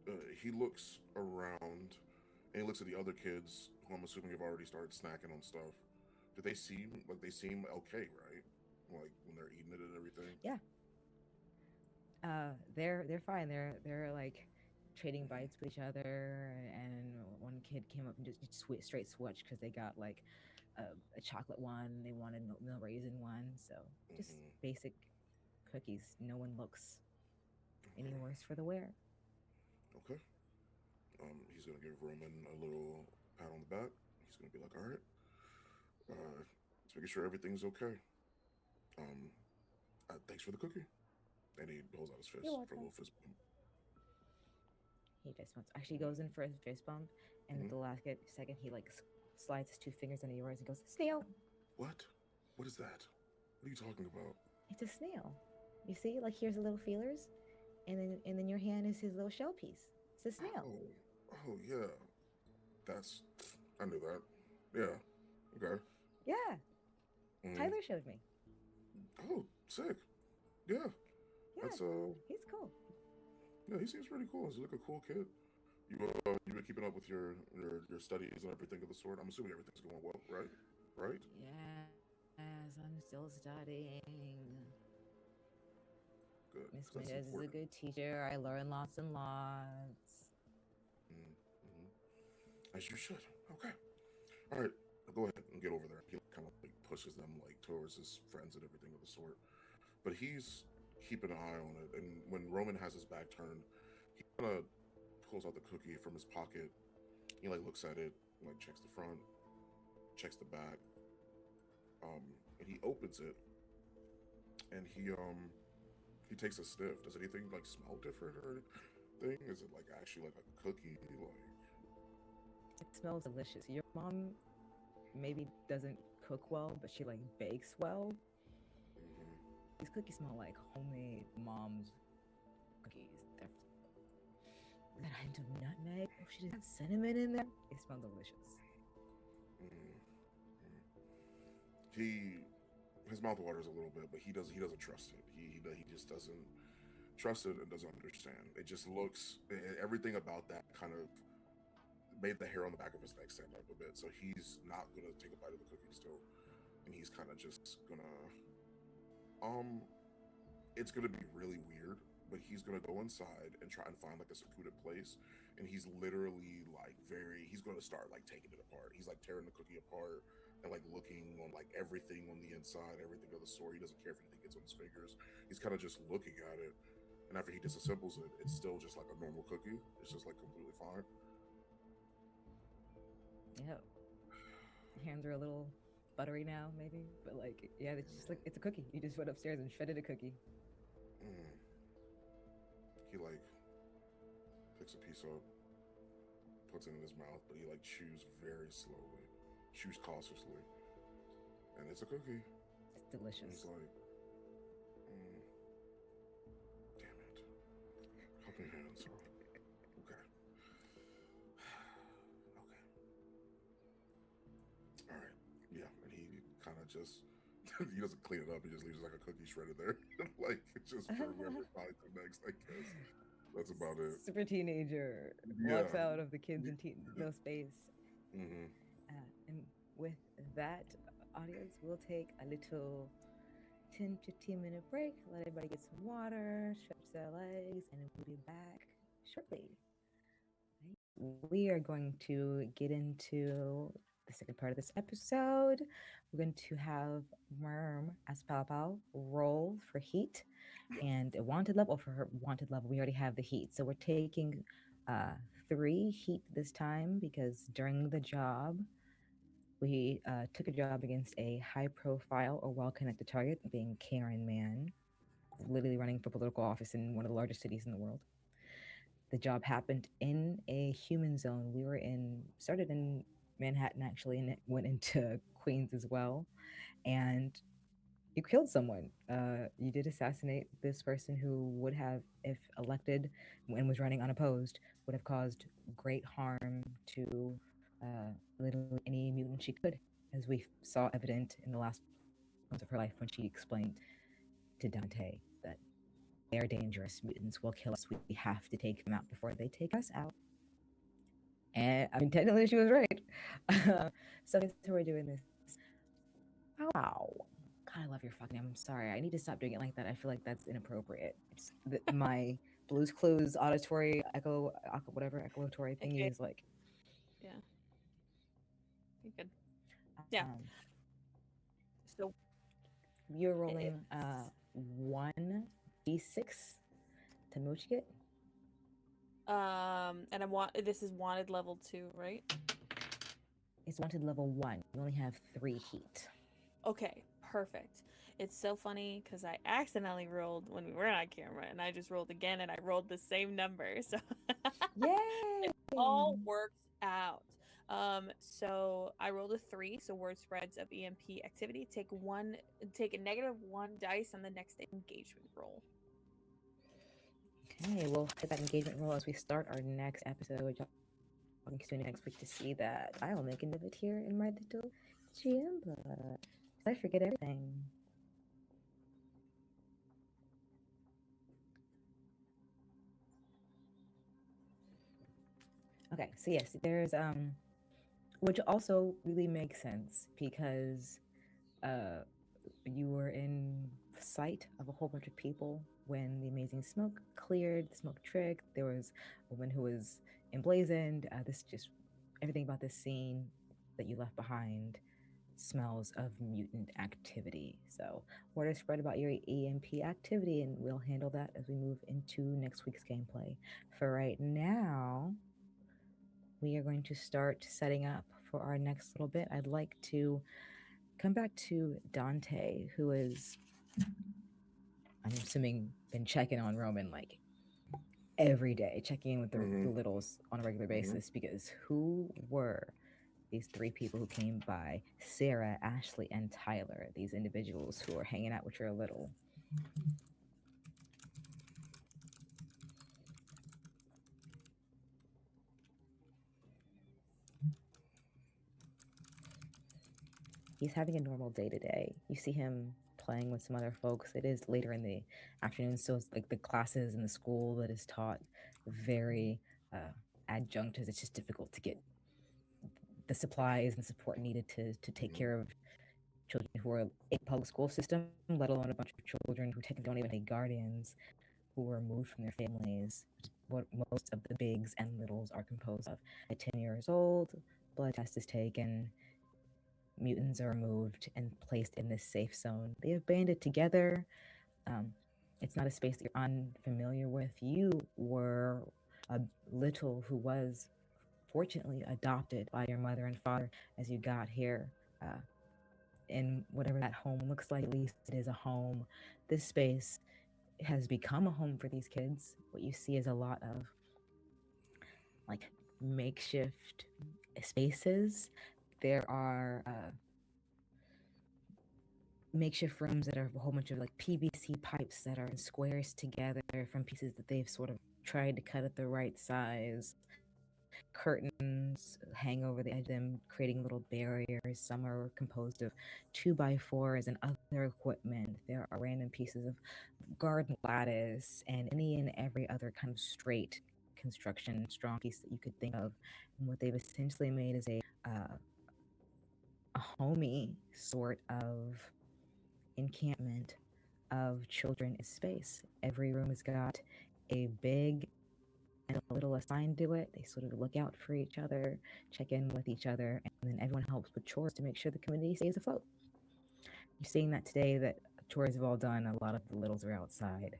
And he looks around, and he looks at the other kids, who I'm assuming have already started snacking on stuff. Do they seem okay, right? Like when they're eating it and everything? Yeah. They're fine. They're like trading bites with each other, and one kid came up and just straight switched because they got like a chocolate one. They wanted no raisin one, so just basic cookies. No one looks any worse for the wear. Okay. He's gonna give Roman a little pat on the back. He's gonna be like, all right, just making sure everything's okay. Thanks for the cookie. And he holds out his fist for a little fist bump. He fist bumps. Actually goes in for a fist bump, and at the last second, he like slides his two fingers under yours and goes, snail. What? What is that? What are you talking about? It's a snail. You see, like, here's the little feelers, and then your hand is his little shell piece. It's a snail. Oh yeah. I knew that. Yeah. Okay. Yeah. Tyler showed me. Oh, sick. Yeah. That's he's cool. Yeah, he seems pretty cool. He's like a cool kid. You've been keeping up with your studies and everything of the sort. I'm assuming everything's going well, right? Right? Yes, I'm still studying. Good. Miss Mendez is a good teacher. I learn lots and lots. As you should. Okay. All right. Go ahead and get over there. He kind of like pushes them like towards his friends and everything of the sort. But he's keeping an eye on it. And when Roman has his back turned, he kind of pulls out the cookie from his pocket. He like looks at it, like checks the front, checks the back, and he opens it. And he takes a sniff. Does anything like smell different or anything? Is it like actually like a cookie? Like it smells delicious. Your mom maybe doesn't cook well, but she like bakes well. These cookies smell like homemade mom's cookies. That hint of nutmeg. Oh, she just had cinnamon in there. They smell delicious. His mouth waters a little bit, but he doesn't trust it. He just doesn't trust it and doesn't understand. It just looks, everything about that kind of made the hair on the back of his neck stand up a bit. So he's not gonna take a bite of the cookie still, and he's kind of just gonna it's gonna be really weird, but he's gonna go inside and try and find like a secluded place, and he's literally like he's gonna start like taking it apart. He's like tearing the cookie apart and like looking on like everything on the inside, everything of the store. He doesn't care if anything gets on his fingers. He's kind of just looking at it, and after he disassembles it, it's still just like a normal cookie. It's just like completely fine. Yeah. Hands are a little buttery now, maybe, but like, yeah, it's just like it's a cookie. You just went upstairs and shredded a cookie. He like picks a piece up, puts it in his mouth, but he like chews very slowly, chews cautiously, and it's a cookie. It's delicious. And he's like, damn it, help me hands. Okay. Okay. All right. Yeah, and he kind of just he doesn't clean it up. He just leaves like a cookie shredded there, like just for whoever finds it next. I guess that's about it. Super teenager walks out of the kids and no space. And with that, audience, we'll take a little 10-15 minute break. Let everybody get some water, stretch their legs, and we'll be back shortly. We are going to get into the second part of this episode. We're going to have Merm as Pao roll for heat and a wanted level. For her wanted level, we already have the heat. So we're taking 3 heat this time because during the job, we took a job against a high profile or well-connected target, being Karen Mann, literally running for political office in one of the largest cities in the world. The job happened in a human zone. We were started in Manhattan actually, and it went into Queens as well. And you killed someone. You did assassinate this person who would have, if elected and was running unopposed, would have caused great harm to literally any mutant she could, as we saw evident in the last months of her life when she explained to Dante that they are dangerous. Mutants will kill us. We have to take them out before they take us out. And I mean, technically, she was right. So we're doing this. Wow. God, I love your fucking name. I'm sorry. I need to stop doing it like that. I feel like that's inappropriate. My Blue's Clues auditory echolotory thingy is like. Yeah. You're good. Yeah. So you're rolling 1d6 to mooch it. And this is wanted level 2, right? It's wanted level 1. You only have 3 heat. Okay, perfect. It's so funny because I accidentally rolled when we were on camera, and I just rolled again, and I rolled the same number. So yay! It all works out. So I rolled a 3. So word spreads of EMP activity. Take a -1 dice on the next engagement roll. Okay, we'll hit that engagement roll as we start our next episode. I'll tune in next week to see that. I will make a note of it here in my little GM book. I forget everything. Okay, so yes, there's which also really makes sense because you were in sight of a whole bunch of people when the amazing smoke cleared, the smoke trick. There was a woman who was emblazoned. Everything about this scene that you left behind smells of mutant activity. So word is spread about your EMP activity, and we'll handle that as we move into next week's gameplay. For right now, we are going to start setting up for our next little bit. I'd like to come back to Dante, who is, I'm assuming, been checking on Roman like every day, checking in with the littles on a regular basis, because who were these 3 people who came by? Sarah, Ashley, and Tyler, these individuals who are hanging out with your little. He's having a normal day-to-day. You see him playing with some other folks. It is later in the afternoon, so it's like the classes in the school that is taught very adjunct, as it's just difficult to get the supplies and support needed to take care of children who are in a public school system, let alone a bunch of children who technically don't even have guardians, who were removed from their families. What most of the bigs and littles are composed of. At 10 years old, blood test is taken. mutants are removed and placed in this safe zone. They have banded together. It's not a space that you're unfamiliar with. You were a little who was fortunately adopted by your mother and father as you got here. In whatever that home looks like, at least it is a home. This space has become a home for these kids. What you see is a lot of like makeshift spaces. There are makeshift rooms that are a whole bunch of like PVC pipes that are in squares together from pieces that they've sort of tried to cut at the right size. Curtains hang over the edge of them, creating little barriers. Some are composed of 2x4s and other equipment. There are random pieces of garden lattice and any and every other kind of straight construction strong piece that you could think of. And what they've essentially made is a homey sort of encampment of children in space. Every room has got a big and a little assigned to it. They sort of look out for each other, check in with each other, and then everyone helps with chores to make sure the community stays afloat. You're seeing that today that chores have all done. A lot of the littles are outside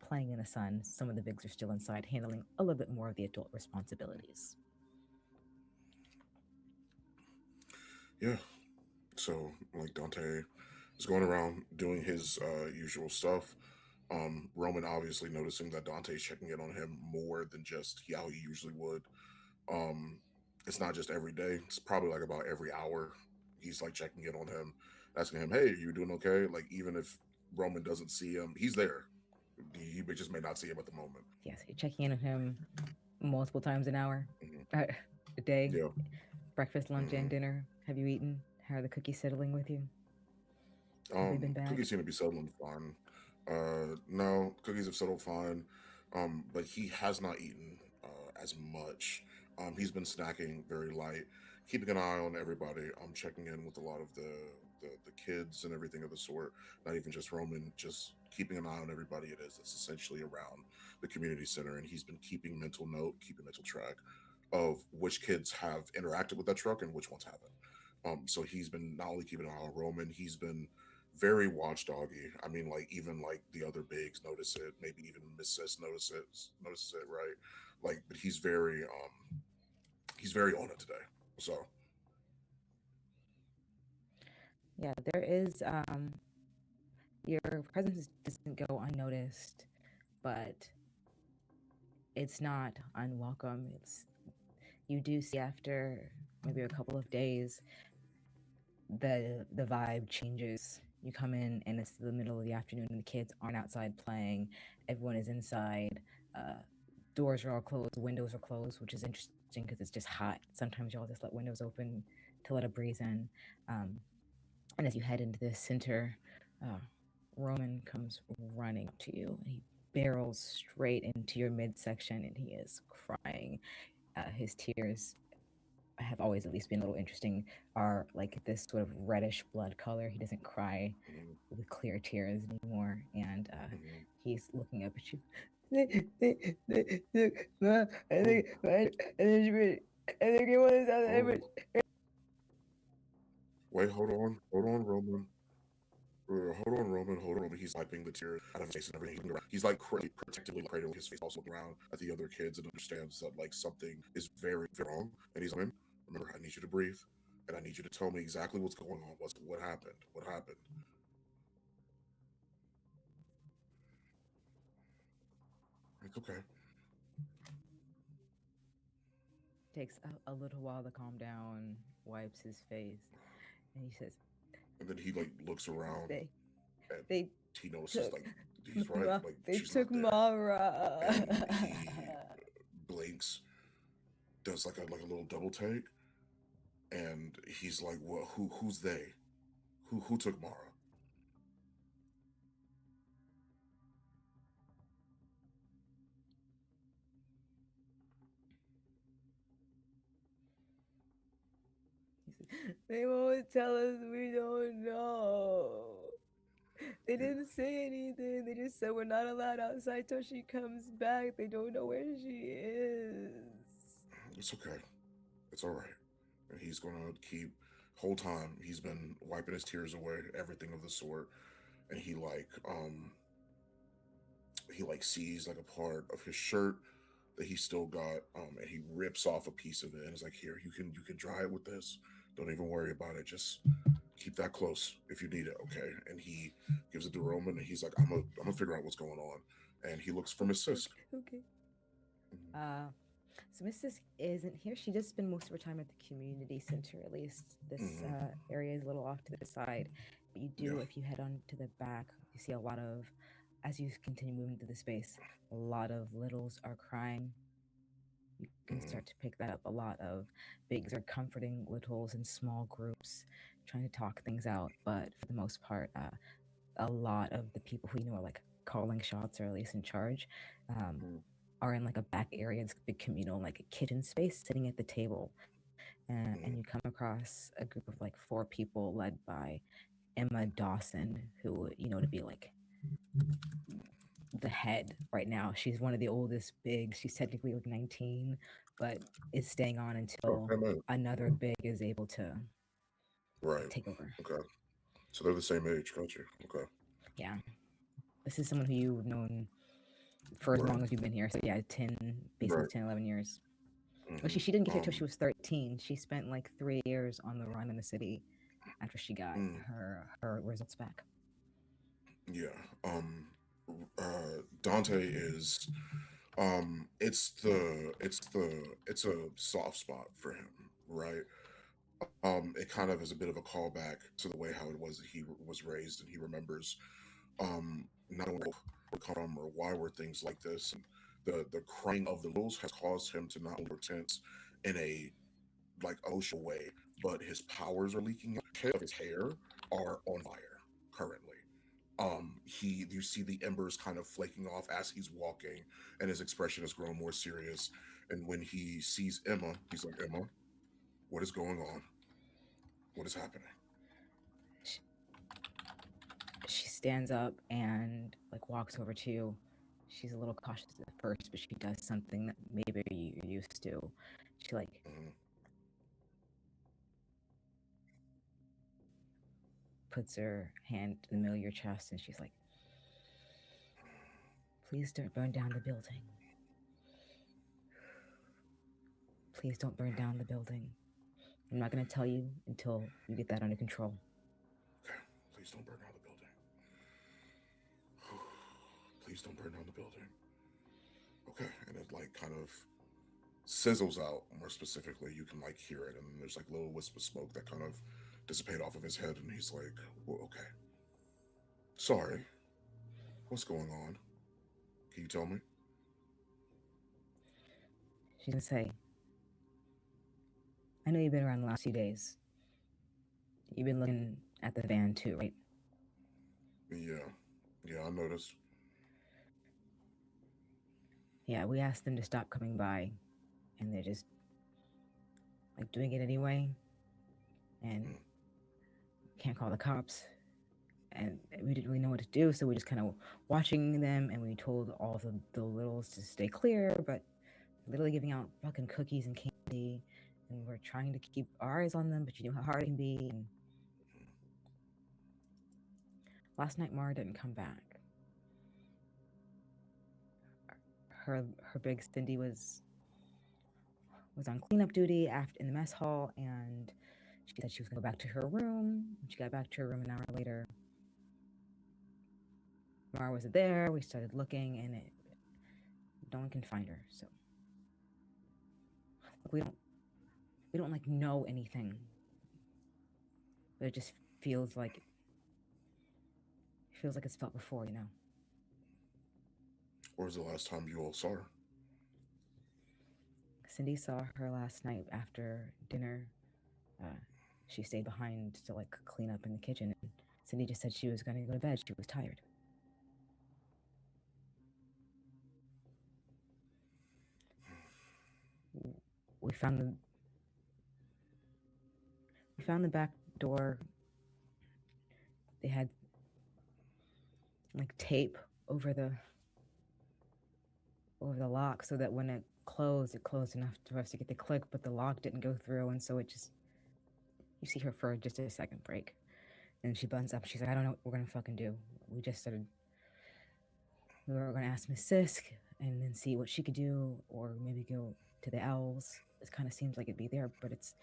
playing in the sun. Some of the bigs are still inside handling a little bit more of the adult responsibilities. Yeah. So, like, Dante is going around doing his usual stuff. Roman obviously noticing that Dante's checking in on him more than just how he usually would. It's not just every day. It's probably like about every hour. He's like checking in on him, asking him, "Hey, you doing okay?" Like even if Roman doesn't see him, he's there. He just may not see him at the moment. Yes, you're checking in on him multiple times an hour, Mm-hmm. a day. Yeah. Breakfast, lunch, and dinner. Have you eaten? How are the cookies settling with you? Have they been bad? Cookies seem to be settling fine. No, cookies have settled fine. But he has not eaten as much. He's been snacking very light, keeping an eye on everybody. Checking in with a lot of the kids and everything of the sort. Not even just Roman, just keeping an eye on everybody it is that's essentially around the community center. And he's been keeping mental track of which kids have interacted with that truck and which ones haven't. So he's been not only keeping an eye on Roman, he's been very watchdoggy. I mean, like even like the other bigs notice it, maybe even Miss Sis notices it, right? Like, but he's very on it today. So yeah, there is your presence doesn't go unnoticed, but it's not unwelcome. It's you do see after maybe a couple of days the vibe changes. You come in and it's the middle of the afternoon and the kids aren't outside playing. Everyone is inside. Doors are all closed, windows are closed, which is interesting because it's just hot. Sometimes y'all just let windows open to let a breeze in. And as you head into the center, Roman comes running up to you and he barrels straight into your midsection and he is crying. His tears have always at least been a little interesting, are like this sort of reddish blood color. He doesn't cry with clear tears anymore. And he's looking up at you. wait, hold on, Roman. Hold on, Roman. He's wiping the tears out of his face and everything. He's like protectively cradling his face, also looking around at the other kids and understands that like something is very, very wrong. And he's like, remember, I need you to breathe, and I need you to tell me exactly what's going on. What happened? What happened? It's okay. Takes a little while to calm down, wipes his face, and he says, And then he like looks around they and he notices like he's right. Like they she's took not there. Mara. And he blinks, does like a little double take, and he's like, "What? Who's they? Who took Mara?" They won't tell us, we don't know. They didn't say anything. They just said we're not allowed outside till she comes back. They don't know where she is. It's okay. It's all right. And he's gonna keep Whole time he's been wiping his tears away, everything of the sort, and he like sees like a part of his shirt that he still got, and he rips off a piece of it and is like, "Here, you can dry it with this. Don't even worry about it. Just keep that close if you need it, okay?" And he gives it to Roman, and he's like, I'm gonna figure out what's going on." And he looks for Miss Sisk. Okay. So Mrs. isn't here. She just spent most of her time at the community center. At least this area is a little off to the side. But you do, Yeah. if you head on to the back, you see a lot of, as you continue moving through the space, a lot of littles are crying. You can start to pick that up. A lot of bigs are comforting littles in small groups, trying to talk things out. But for the most part, a lot of the people who are like calling shots or at least in charge are in like a back area. It's a big communal, like a kitchen space, sitting at the table. And you come across a group of like 4 people led by Emma Dawson, who, to be like the head right now. She's one of the oldest bigs. She's technically like 19, but is staying on until another big is able to take over. Okay. So they're the same age. Gotcha. Okay. Yeah. This is someone who you've known for as long as you've been here. So yeah, 10, 11 years. Well, she didn't get here till she was 13. She spent like 3 years on the run in the city after she got her results back. Yeah. Dante is it's a soft spot for him, right? It kind of is a bit of a callback to the way how it was that he was raised, and he remembers not only where come from or why were things like this, and the crying of the littles has caused him to not only tense in a like ocean way, but his powers are leaking out. His hair are on fire currently. You see the embers kind of flaking off as he's walking, and his expression has grown more serious. And when he sees Emma, he's like, "Emma, what is going on? What is happening?" She stands up and like walks over to you. She's a little cautious at first, but she does something that maybe you're used to. She like puts her hand in the middle of your chest, and she's like, "Please don't burn down the building. Please don't burn down the building. I'm not going to tell you until you get that under control." Okay, please don't burn down the building. Please don't burn down the building. Okay, and it like kind of sizzles out. More specifically, you can like hear it, and there's like little wisp of smoke that kind of dissipate off of his head, and he's like, "Well, okay. Sorry. What's going on? Can you tell me?" She's going to say, "I know you've been around the last few days. You've been looking at the van too, right?" Yeah, I noticed. Yeah, we asked them to stop coming by, and they're just like doing it anyway, and can't call the cops. And we didn't really know what to do, so we just kind of watching them, and we told all the littles to stay clear, but literally giving out fucking cookies and candy, and we're trying to keep our eyes on them, but you know how hard it can be. And last night, Mara didn't come back. Her big Cindy was on cleanup duty in the mess hall, and she said she was gonna go back to her room. She got back to her room an hour later. Mara wasn't there. We started looking, and no one can find her. So we don't like know anything, but it just feels like it's felt before, you know. Or was the last time you all saw her? Cindy saw her last night after dinner. She stayed behind to like clean up in the kitchen. And Cindy just said she was going to go to bed. She was tired. We found the back door. They had like tape over the lock so that when it closed enough for us to get the click, but the lock didn't go through, and so it just You see her for just a second break. And she buttons up. She's like, I don't know what we're going to fucking do. We just started. We were going to ask Miss Sisk and then see what she could do, or maybe go to the owls. It kind of seems like it'd be there, but it's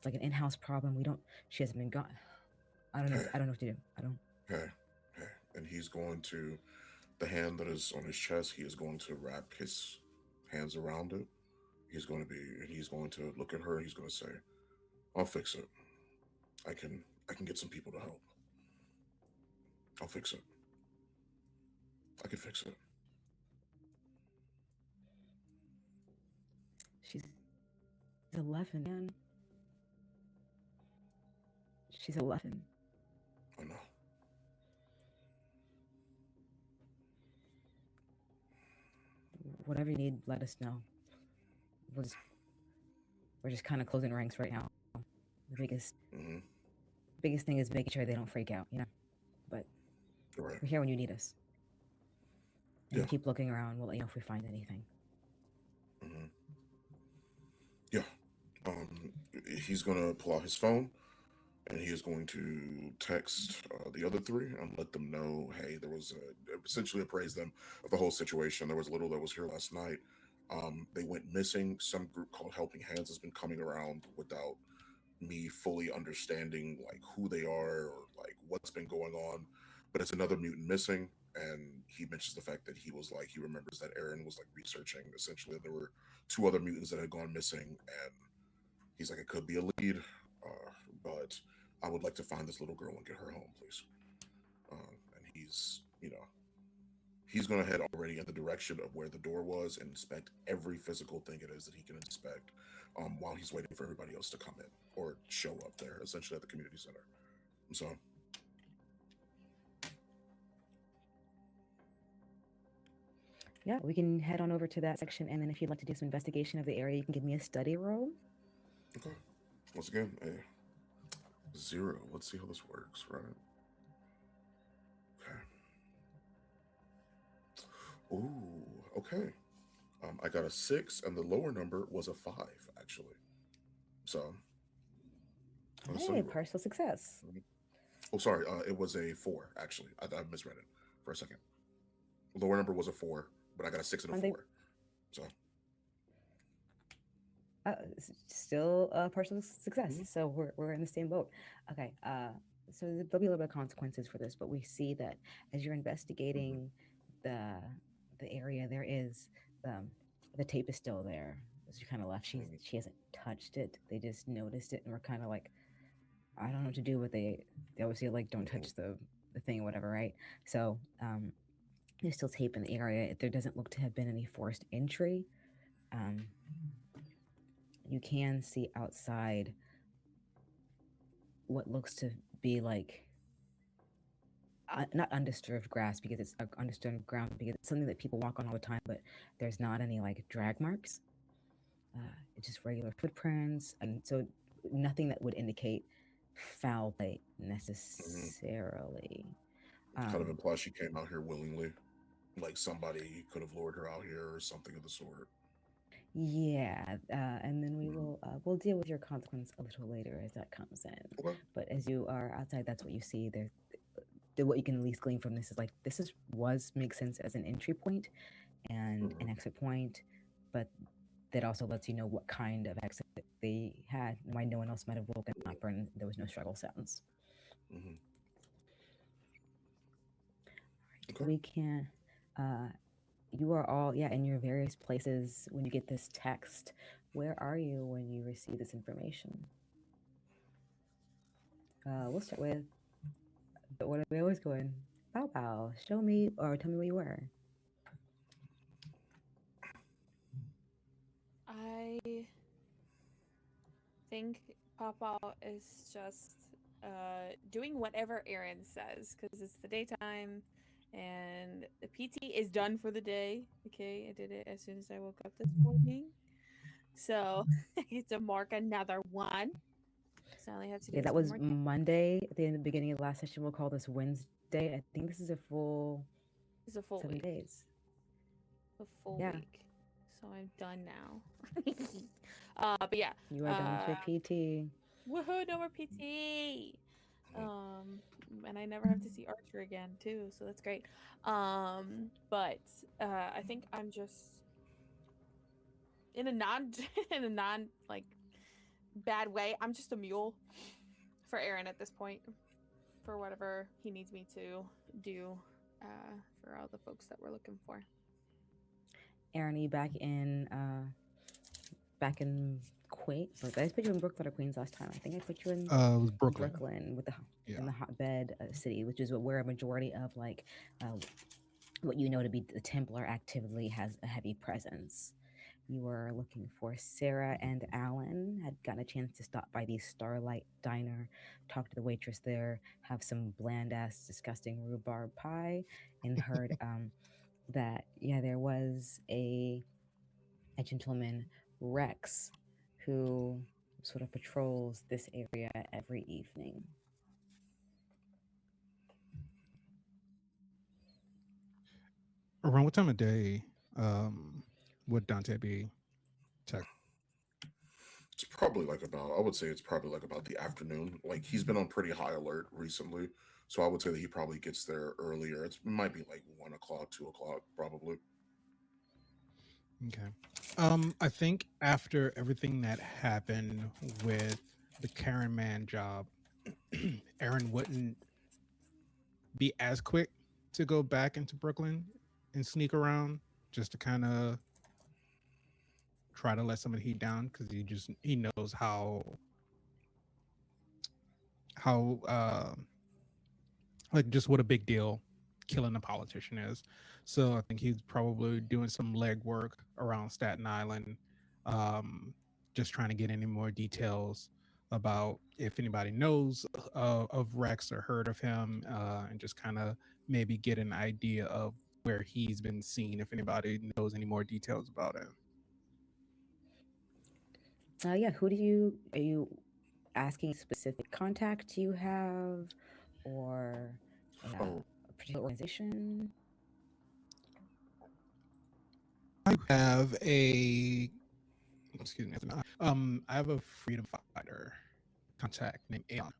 like an in-house problem. We don't. She hasn't been gone. I don't know. Hey, I don't know what to do. I don't. hey, hey. And he's going to, the hand that is on his chest, he is going to wrap his hands around it. He's going to look at her and he's going to say, I'll fix it. I can get some people to help. I'll fix it. I can fix it. She's 11, man. She's 11. I know. Whatever you need, let us know. We're just kind of closing ranks right now. The biggest thing is making sure they don't freak out, you know. But Right. we're here when you need us. And Yeah. keep looking around. We'll let you know if we find anything. Yeah. He's gonna pull out his phone and he is going to text the other three and let them know, hey, there was essentially appraise them of the whole situation. There was a little that was here last night. They went missing. Some group called Helping Hands has been coming around without me fully understanding like who they are or like what's been going on. But it's another mutant missing, and he mentions the fact that he remembers that Aaron was like researching essentially there were two other mutants that had gone missing, and he's like, it could be a lead, but I would like to find this little girl and get her home, please. And he's going to head already in the direction of where the door was and inspect every physical thing it is that he can inspect, while he's waiting for everybody else to come in or show up there, essentially at the community center. So, Yeah, we can head on over to that section, and then if you'd like to do some investigation of the area, you can give me a study roll. okay. Once again, a 0. Let's see how this works, right? Okay. Ooh, okay. I got a 6, and the lower number was a 5, actually. So, Hey, partial success. Oh, sorry. It was a 4, actually. I misread it for a second. Lower number was a 4, but I got a 6 and a 4. So, still partial success. So we're in the same boat. Okay. So there'll be a little bit of consequences for this, but we see that as you're investigating the area, there is the tape is still there. As you kind of left, she hasn't touched it. They just noticed it and we're kind of like, I don't know what to do, but they always say like, don't touch the thing or whatever, right? So there's still tape in the area. There doesn't look to have been any forced entry. You can see outside what looks to be like not undisturbed grass, because it's undisturbed ground, because it's something that people walk on all the time, but there's not any like drag marks. It's just regular footprints, and so nothing that would indicate foul play necessarily. Kind of implies she came out here willingly, like somebody could have lured her out here or something of the sort. Yeah, and then we'll deal with your consequence a little later as that comes in. Okay. But as you are outside, that's what you see. There, what you can at least glean from this is like makes sense as an entry point and an exit point, but that also lets you know what kind of exit they had, why no one else might have woken up, and there was no struggle sounds. Okay. We can. You are all in your various places when you get this text. Where are you when you receive this information? We'll start with, but what are we always going? Bow Bow, show me or tell me where you were. I think Papa is just doing whatever Aaron says, because it's the daytime and the PT is done for the day. Okay, I did it as soon as I woke up this morning. So I get to mark another one. So I only have to do that was Monday at the beginning of the last session. We'll call this Wednesday. I think this is a full 7 week. days. A full week. So I'm done now. But yeah. You are done with your PT. Woohoo! No more PT. And I never have to see Archer again too, so that's great. But I think I'm just in a non in a non like bad way. I'm just a mule for Aaron at this point, for whatever he needs me to do for all the folks that we're looking for. Aaron, are you back in Queens? Like, I put you in Brooklyn or Queens last time. I think I put you in It was Brooklyn. with Yeah. in the hotbed city, which is where a majority of like what you know to be the Templar activity has a heavy presence. You were looking for Sarah and Alan, had gotten a chance to stop by the Starlight Diner, talk to the waitress there, have some bland ass, disgusting rhubarb pie, and heard that, yeah, there was a gentleman, Rex, who sort of patrols this area every evening. Around what time of day would Dante be texting? It's probably like about, I would say it's probably like about the afternoon. Like he's been on pretty high alert recently. So I would say that he probably gets there earlier. It might be like 1 o'clock, 2 o'clock, probably. Okay. I think after everything that happened with the Karen Man job, Aaron wouldn't be as quick to go back into Brooklyn and sneak around just to kind of try to let some of the heat down because he knows how like just what a big deal killing a politician is. So I think he's probably doing some legwork around Staten Island, just trying to get any more details about if anybody knows of Rex or heard of him, and just kind of maybe get an idea of where he's been seen, if anybody knows any more details about him. Yeah, are you asking specific contact you have, or Oh, a particular organization? I have a excuse me. I have a freedom fighter contact named Aeon,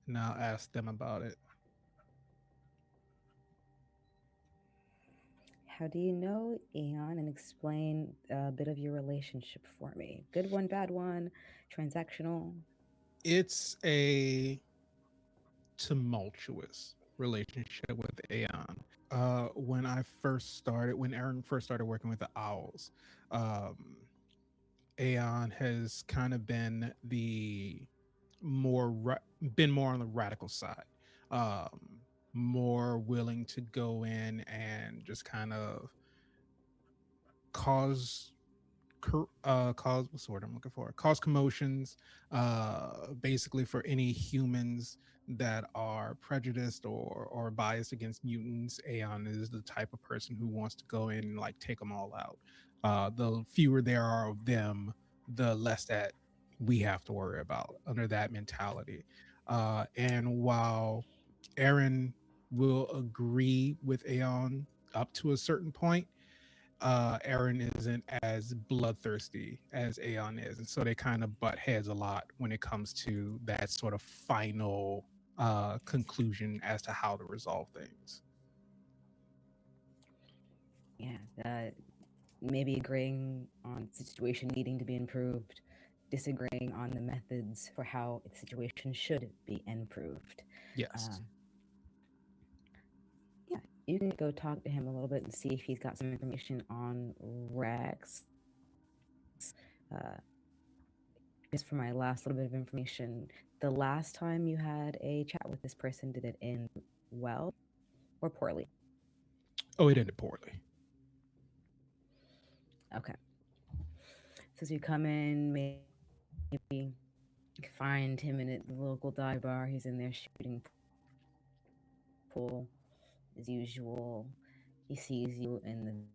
and I'll ask them about it. How do you know Aeon, and explain a bit of your relationship for me? Good one, bad one, transactional? It's a tumultuous relationship with Aeon. When Aaron first started working with the Owls, um, Aeon has kind of been been more on the radical side, more willing to go in and just kind of cause cause what's the word I'm looking for? Cause commotions, basically for any humans that are prejudiced or biased against mutants. Aeon is the type of person who wants to go in and like take them all out. The fewer there are of them, the less that we have to worry about under that mentality. And while Aaron will agree with Aeon up to a certain point, Aaron isn't as bloodthirsty as Aeon is, and so they kind of butt heads a lot when it comes to that sort of final conclusion as to how to resolve things. Yeah, maybe agreeing on the situation needing to be improved, disagreeing on the methods for how the situation should be improved. Yes. Yeah, you can go talk to him a little bit and see if he's got some information on Rex. Just for my last little bit of information, the last time you had a chat with this person, did it end well or poorly? Oh, it ended poorly. Okay. So as you come in, maybe find him in the local dive bar. He's in there shooting pool as usual. He sees you and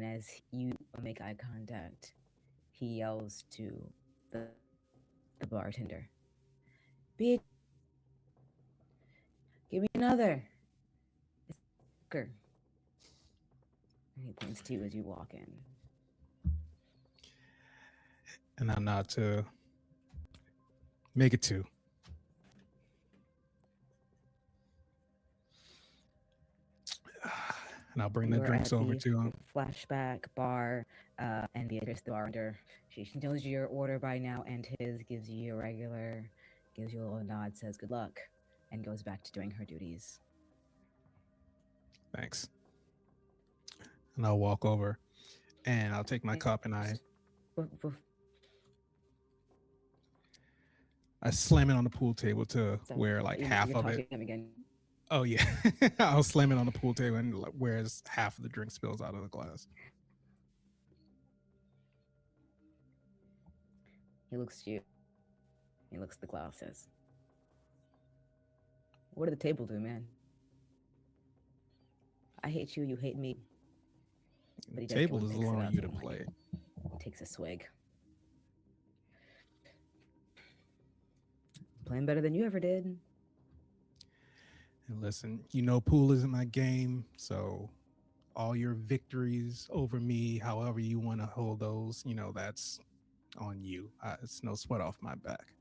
as you make eye contact, he yells to the bartender, "Bitch, give me another." It's and he points to you as you walk in. And I nod to make it 2. And I'll bring the You're drinks at over the to him. flashback bar, and Beatrice, the bartender, she knows your order by now, and his gives you a regular, gives you a little nod, says good luck, and goes back to doing her duties. Thanks. And I'll walk over, and I'll take my cup, and I slam it on the pool table to where like half of it. Oh yeah, I'll slam it on the pool table and whereas half of the drink spills out of the glass. He looks at you. He looks at the glass, says, "What did the table do, man? I hate you, you hate me." But the table is allowing you to play. Takes a swig. Playing better than you ever did. And listen, you know pool isn't my game, so all your victories over me, however you want to hold those, you know, that's on you. It's no sweat off my back.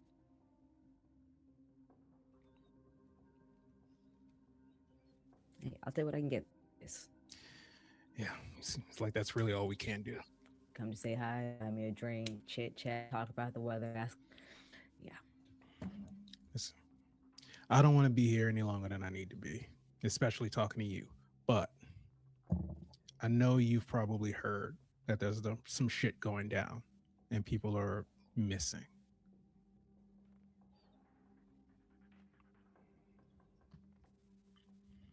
Hey, I'll tell you what I can get. Yeah, it's like that's really all we can do. Come to say hi, buy me a drink, chit chat, talk about the weather. Ask, yeah. Listen, I don't want to be here any longer than I need to be, especially talking to you. But I know you've probably heard that there's some shit going down, and people are missing.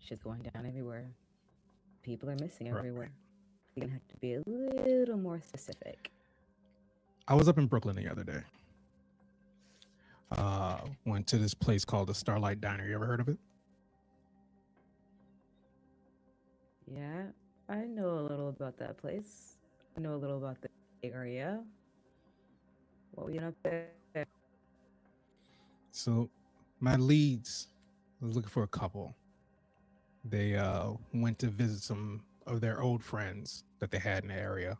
Shit's going down everywhere. People are missing everywhere. You're gonna have to be a little more specific. I was up in Brooklyn the other day. Went to this place called the Starlight Diner. You ever heard of it? Yeah, I know a little about that place. I know a little about the area. What were you up there? So my leads, I was looking for a couple. They went to visit some of their old friends that they had in the area,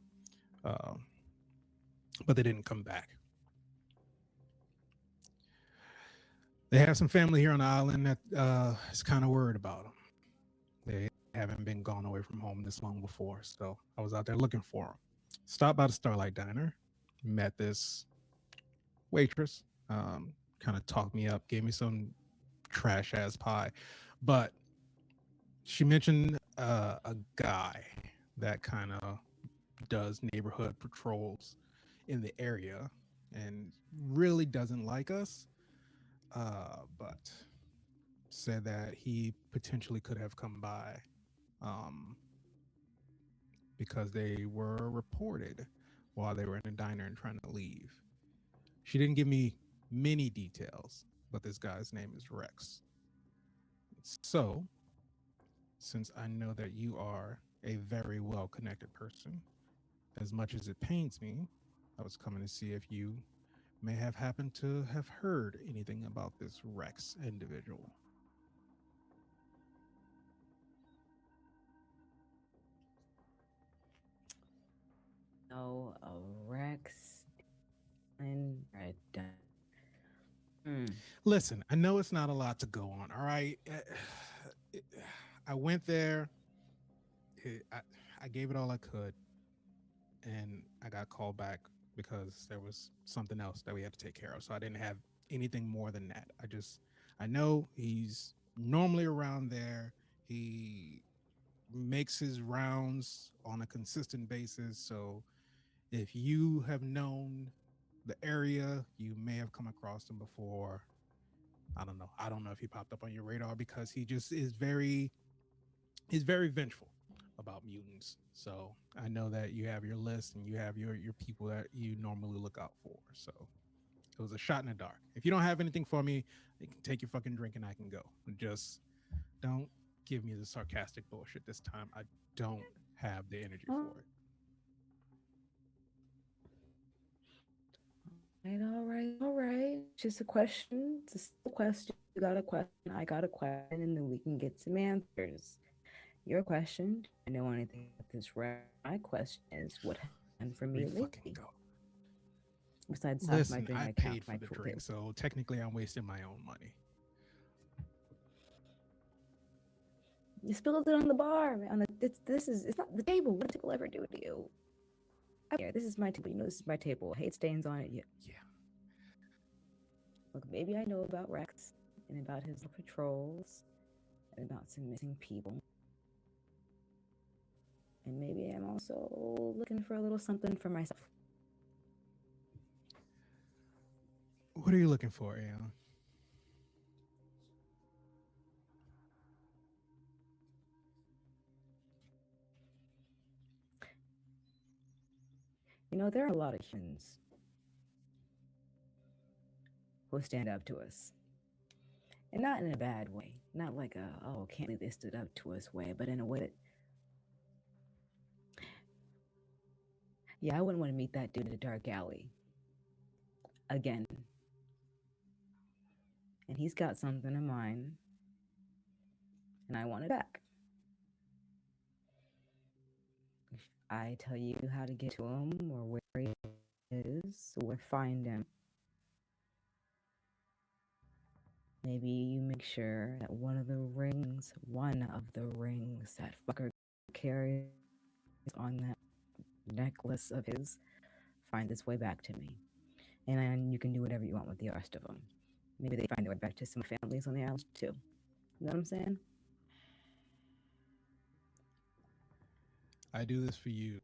but they didn't come back. They have some family here on the island that is kind of worried about them. They haven't been gone away from home this long before, so I was out there looking for them. Stopped by the Starlight Diner, met this waitress, kind of talked me up, gave me some trash ass pie, but she mentioned a guy that kind of does neighborhood patrols in the area and really doesn't like us, but said that he potentially could have come by because they were reported while they were in a diner and trying to leave. She didn't give me many details, but this guy's name is Rex. So, since I know that you are a very well-connected person, as much as it pains me, I was coming to see if you may have happened to have heard anything about this Rex individual. No, a Rex and Listen, I know it's not a lot to go on, all right? I went there, I gave it all I could, and I got called back because there was something else that we had to take care of. So I didn't have anything more than that. I know he's normally around there. He makes his rounds on a consistent basis. So if you have known the area, you may have come across him before. I don't know. I don't know if he popped up on your radar because he just is he's very vengeful about mutants. So I know that you have your list and you have your people that you normally look out for. So it was a shot in the dark. If you don't have anything for me, you can take your fucking drink and I can go. Just don't give me the sarcastic bullshit this time. I don't have the energy for it. All right. Just a question. Just a question. You got a question. I got a question, and then we can get some answers. Your question: do I know anything about this rap? My question is, what happened for me lately? Besides half my Listen, drink, I I count paid for my the pool drink, table. so technically I'm wasting my own money. You spilled it on the bar, man. On the it's not the table. What did people ever do to you? Here, this is my table. You know this is my table. I hate stains on it. Yeah. Yeah. Look, maybe I know about Rex and about his patrols and about some missing people. And maybe I'm also looking for a little something for myself. What are you looking for, Aeon? You know, there are a lot of humans who stand up to us. And not in a bad way. Not like a, oh, can't believe they stood up to us way, but in a way that, yeah, I wouldn't want to meet that dude in a dark alley again. And he's got something of mine, and I want it back. If I tell you how to get to him or where he is or find him, maybe you make sure that one of the rings that fucker carries on that necklace of his finds its way back to me. And then you can do whatever you want with the rest of them. Maybe they find their way back to some families on the island too. You know what I'm saying? I do this for you.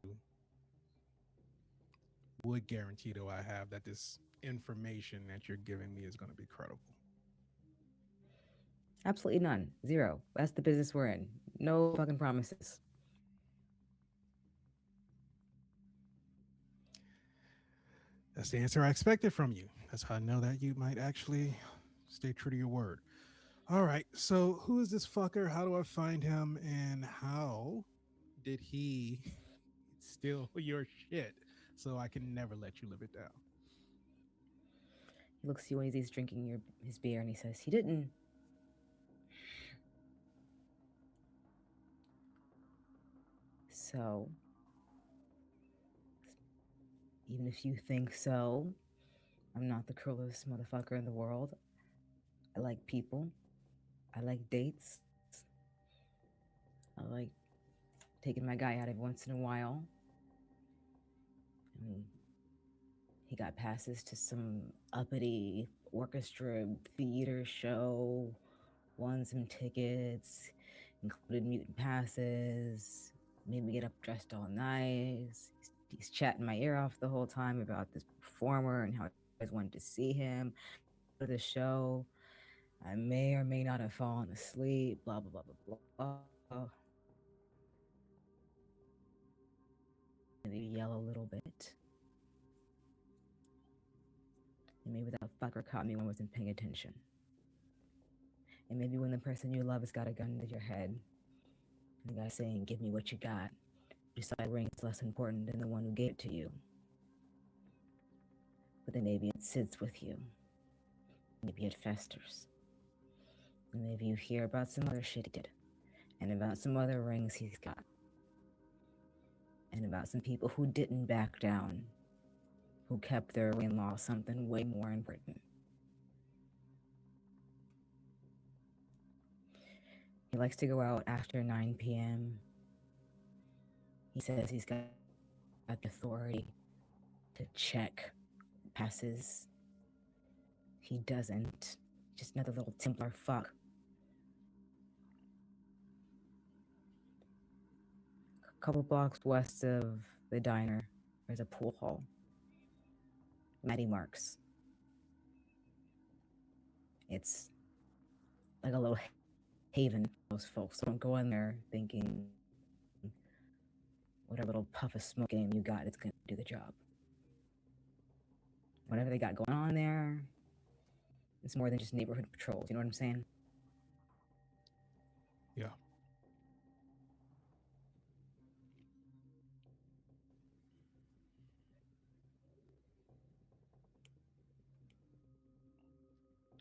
What guarantee do I have that this information that you're giving me is going to be credible? Absolutely none. Zero. That's the business we're in. No fucking promises. That's the answer I expected from you. That's how I know that you might actually stay true to your word. All right. So, who is this fucker? How do I find him? And how did he steal your shit so I can never let you live it down? He looks at you when he's drinking his beer and he says, he didn't. So, even if you think so, I'm not the cruelest motherfucker in the world. I like people. I like dates. I like taking my guy out every once in a while. And he got passes to some uppity orchestra theater show, won some tickets, included mutant passes, made me get up dressed all nice. He's chatting my ear off the whole time about this performer and how I always wanted to see him for the show. I may or may not have fallen asleep, blah, blah, blah, blah, blah. Maybe yell a little bit. And maybe that fucker caught me when I wasn't paying attention. And maybe when the person you love has got a gun to your head, and the guy's saying, give me what you got, you decide ring is less important than the one who gave it to you. But then maybe it sits with you. Maybe it festers. And maybe you hear about some other shit he did, and about some other rings he's got, and about some people who didn't back down, who kept their in-law something way more important. He likes to go out after 9 p.m. He says he's got the authority to check passes. He doesn't. Just another little Templar fuck. A couple blocks west of the diner, there's a pool hall. Matty Marks. It's like a little haven for those folks. So don't go in there thinking whatever little puff of smoke game you got, it's going to do the job. Whatever they got going on there, it's more than just neighborhood patrols. You know what I'm saying? Yeah.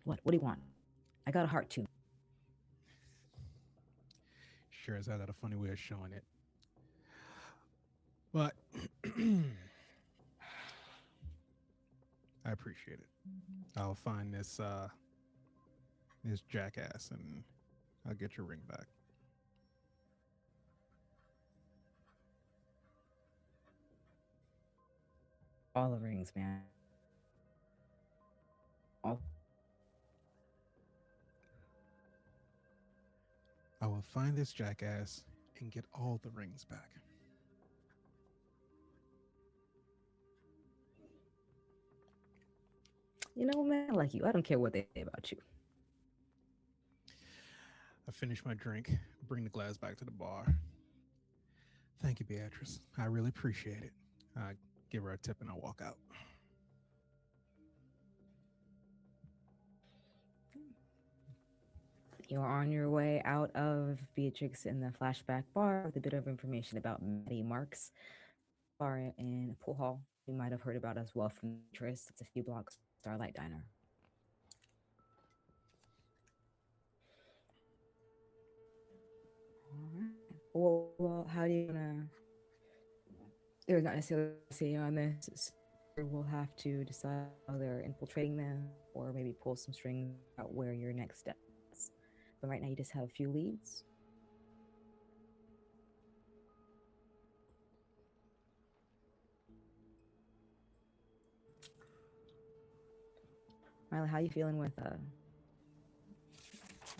What? What do you want? I got a heart too. Sure as I got a funny way of showing it. But appreciate it. I'll find this jackass and I'll get your ring back. All the rings, man. All. I will find this jackass and get all the rings back. You know, man, I like you. I don't care what they say about you. I finish my drink, bring the glass back to the bar. Thank you, Beatrice. I really appreciate it. I give her a tip and I walk out. You're on your way out of Beatrix in the flashback bar with a bit of information about Maddie Marks bar in Pool Hall. You might have heard about as well from Beatrice. It's a few blocks from Starlight Diner. All right. Well, how do you wanna? There's not necessarily a say on this. So we'll have to decide how they're infiltrating them, or maybe pull some strings out where your next step is. But right now, you just have a few leads. Miley, how you feeling with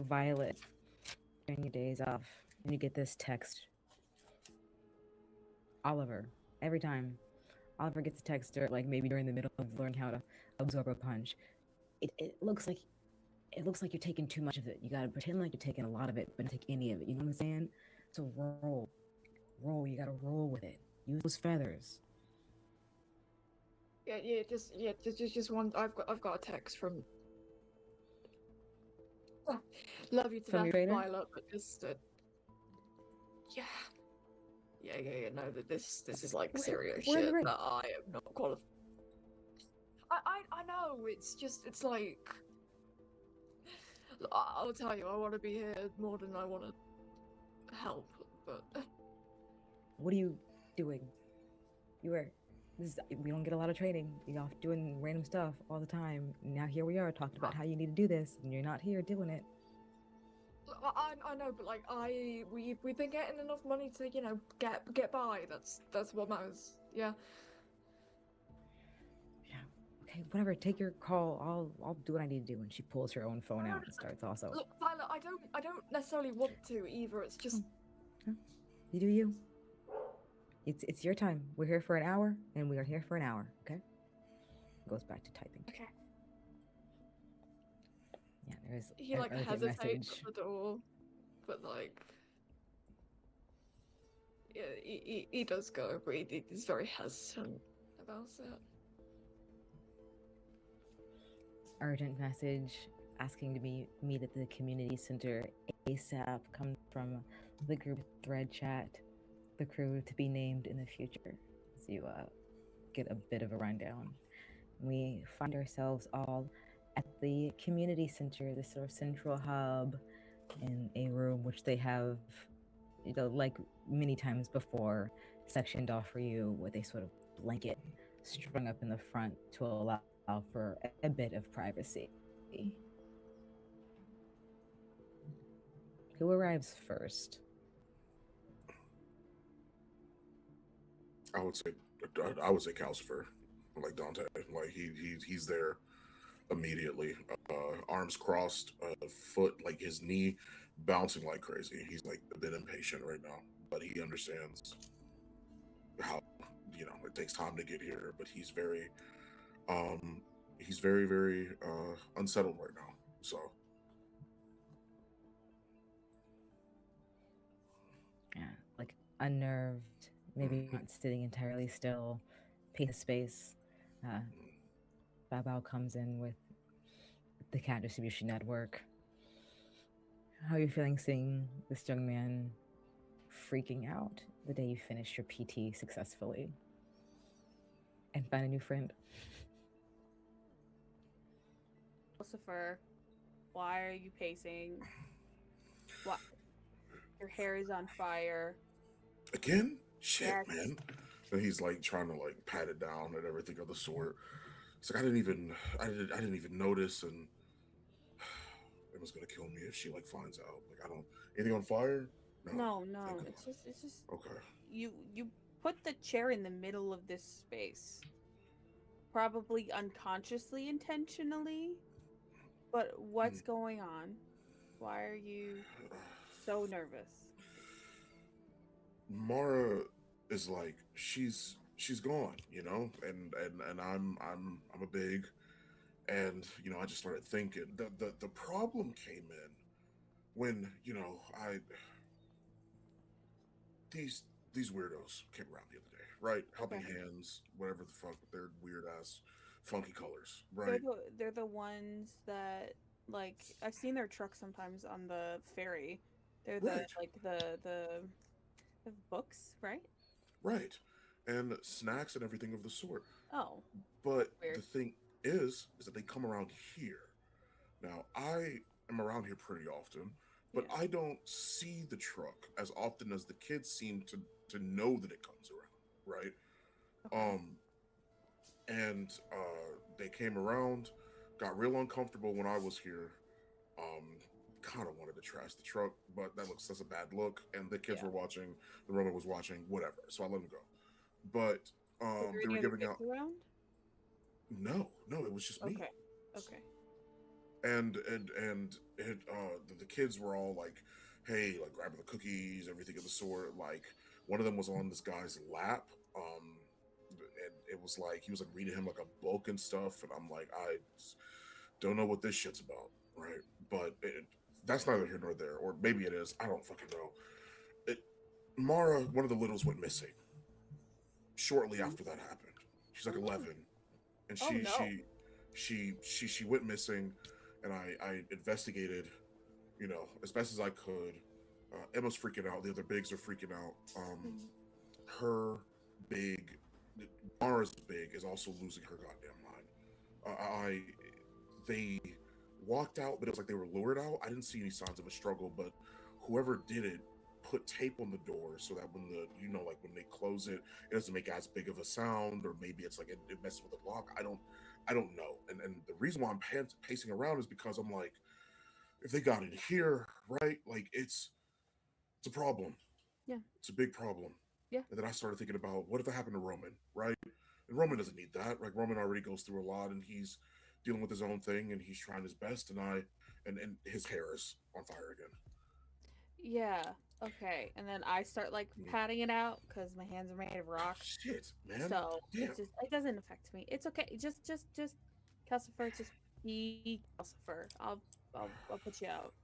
Violet during your days off? And you get this text. Oliver, every time. Oliver gets a text, or like maybe during the middle of learning how to absorb a punch. It looks like you're taking too much of it. You gotta pretend like you're taking a lot of it, but don't take any of it. You know what I'm saying? So roll. You gotta roll with it. Use those feathers. Just one. I've got a text from. Love you to From your death, trader? Violet, but just yeah. No, that this is like serious we're in the shit ring. that I am not qualified. I know. It's like. I'll tell you, I want to be here more than I want to help, but. What are you doing? We don't get a lot of training. You're off doing random stuff all the time. Now here we are talking about how you need to do this, and you're not here doing it. I know, but like we've been getting enough money to get by. That's what matters. Yeah. Yeah. Okay. Whatever. Take your call. I'll do what I need to do. And she pulls her own phone out and starts also. Look, Violet, I don't necessarily want to either. It's just. You do you. It's your time. We're here for an hour, and we are here for an hour. Okay. Goes back to typing. Okay. Yeah, there's He an like urgent hesitates message. at the door, but like. Yeah, he does go, but he's very hesitant about it. Urgent message asking to meet at the community center ASAP comes from the group thread chat. The crew to be named in the future. So you get a bit of a rundown. We find ourselves all at the community center, the sort of central hub, in a room which they have, like many times before, sectioned off for you with a sort of blanket strung up in the front to allow for a bit of privacy. Who arrives first? I would say Calcifer, like Dante. Like he's there immediately, arms crossed, foot like his knee bouncing like crazy. He's like a bit impatient right now, but he understands how it takes time to get here. But he's very very unsettled right now. So yeah, like unnerved, maybe not sitting entirely still, pace of space. Bao comes in with the cat distribution network. How are you feeling seeing this young man freaking out the day you finish your PT successfully and find a new friend? Lucifer, why are you pacing? What? Your hair is on fire. Again? Shit, Yes. man. And he's like trying to like pat it down and everything of the sort. It's like I didn't even notice, and Emma's gonna kill me if she like finds out. Like I don't anything on fire. No, No. thank God. It's just Okay. you put the chair in the middle of this space, probably unconsciously, intentionally. But what's Mm. going on? Why are you so nervous? Mara is like she's gone, you know, and I'm a big, and I just started thinking the problem came in when I these these weirdos came around the other day, right? Helping Okay. Hands, whatever the fuck, with their weird ass funky colors, They're right? the ones that, like, I've seen their truck sometimes on the ferry. They're the Right, like the books, right? right, and snacks and everything of the sort. Oh, But the weird. thing is that they come around here. Now, I am around here pretty often, but Yeah. I don't see the truck as often as the kids seem to know that it comes around, right? Okay. Um, and they came around, got real uncomfortable when I was here. Um, kind of wanted to trash the truck, but that's a bad look. And the kids Yeah. were watching, the Roman was watching, whatever. So I let them go. But Were there they were any other giving kids out. around? No, it was just me. Okay. Okay. And the kids were all like, hey, like grabbing the cookies, everything of the sort. Like one of them was on this guy's lap, and it was like he was like reading him like a book and stuff, and I'm like, I don't know what this shit's about, right? But that's neither here nor there, or maybe it is, I don't fucking know. it, Mara, one of the littles, went missing shortly Mhm. after that happened. She's like Oh no. 11, and Oh no. she went missing, and I investigated, as best as I could. Emma's freaking out. The other bigs are freaking out. Mhm. Her big, Mara's big, is also losing her goddamn mind. They walked out, but it was like they were lured out. I didn't see any signs of a struggle, but whoever did it put tape on the door so that when like when they close it, it doesn't make as big of a sound, or maybe it's like it messes with the lock. I don't know. And the reason why I'm pacing around is because I'm like, if they got in here, right? Like it's a problem. Yeah. It's a big problem. Yeah. And then I started thinking about what if it happened to Roman, right? And Roman doesn't need that. Like Roman already goes through a lot, and he's dealing with his own thing, and he's trying his best. And his hair is on fire again. Yeah. Okay. And then I start like Mm. patting it out because my hands are made of rock. Shit, man. So Damn. it doesn't affect me. It's okay. Just Calcifer, just be Calcifer. I'll put you out.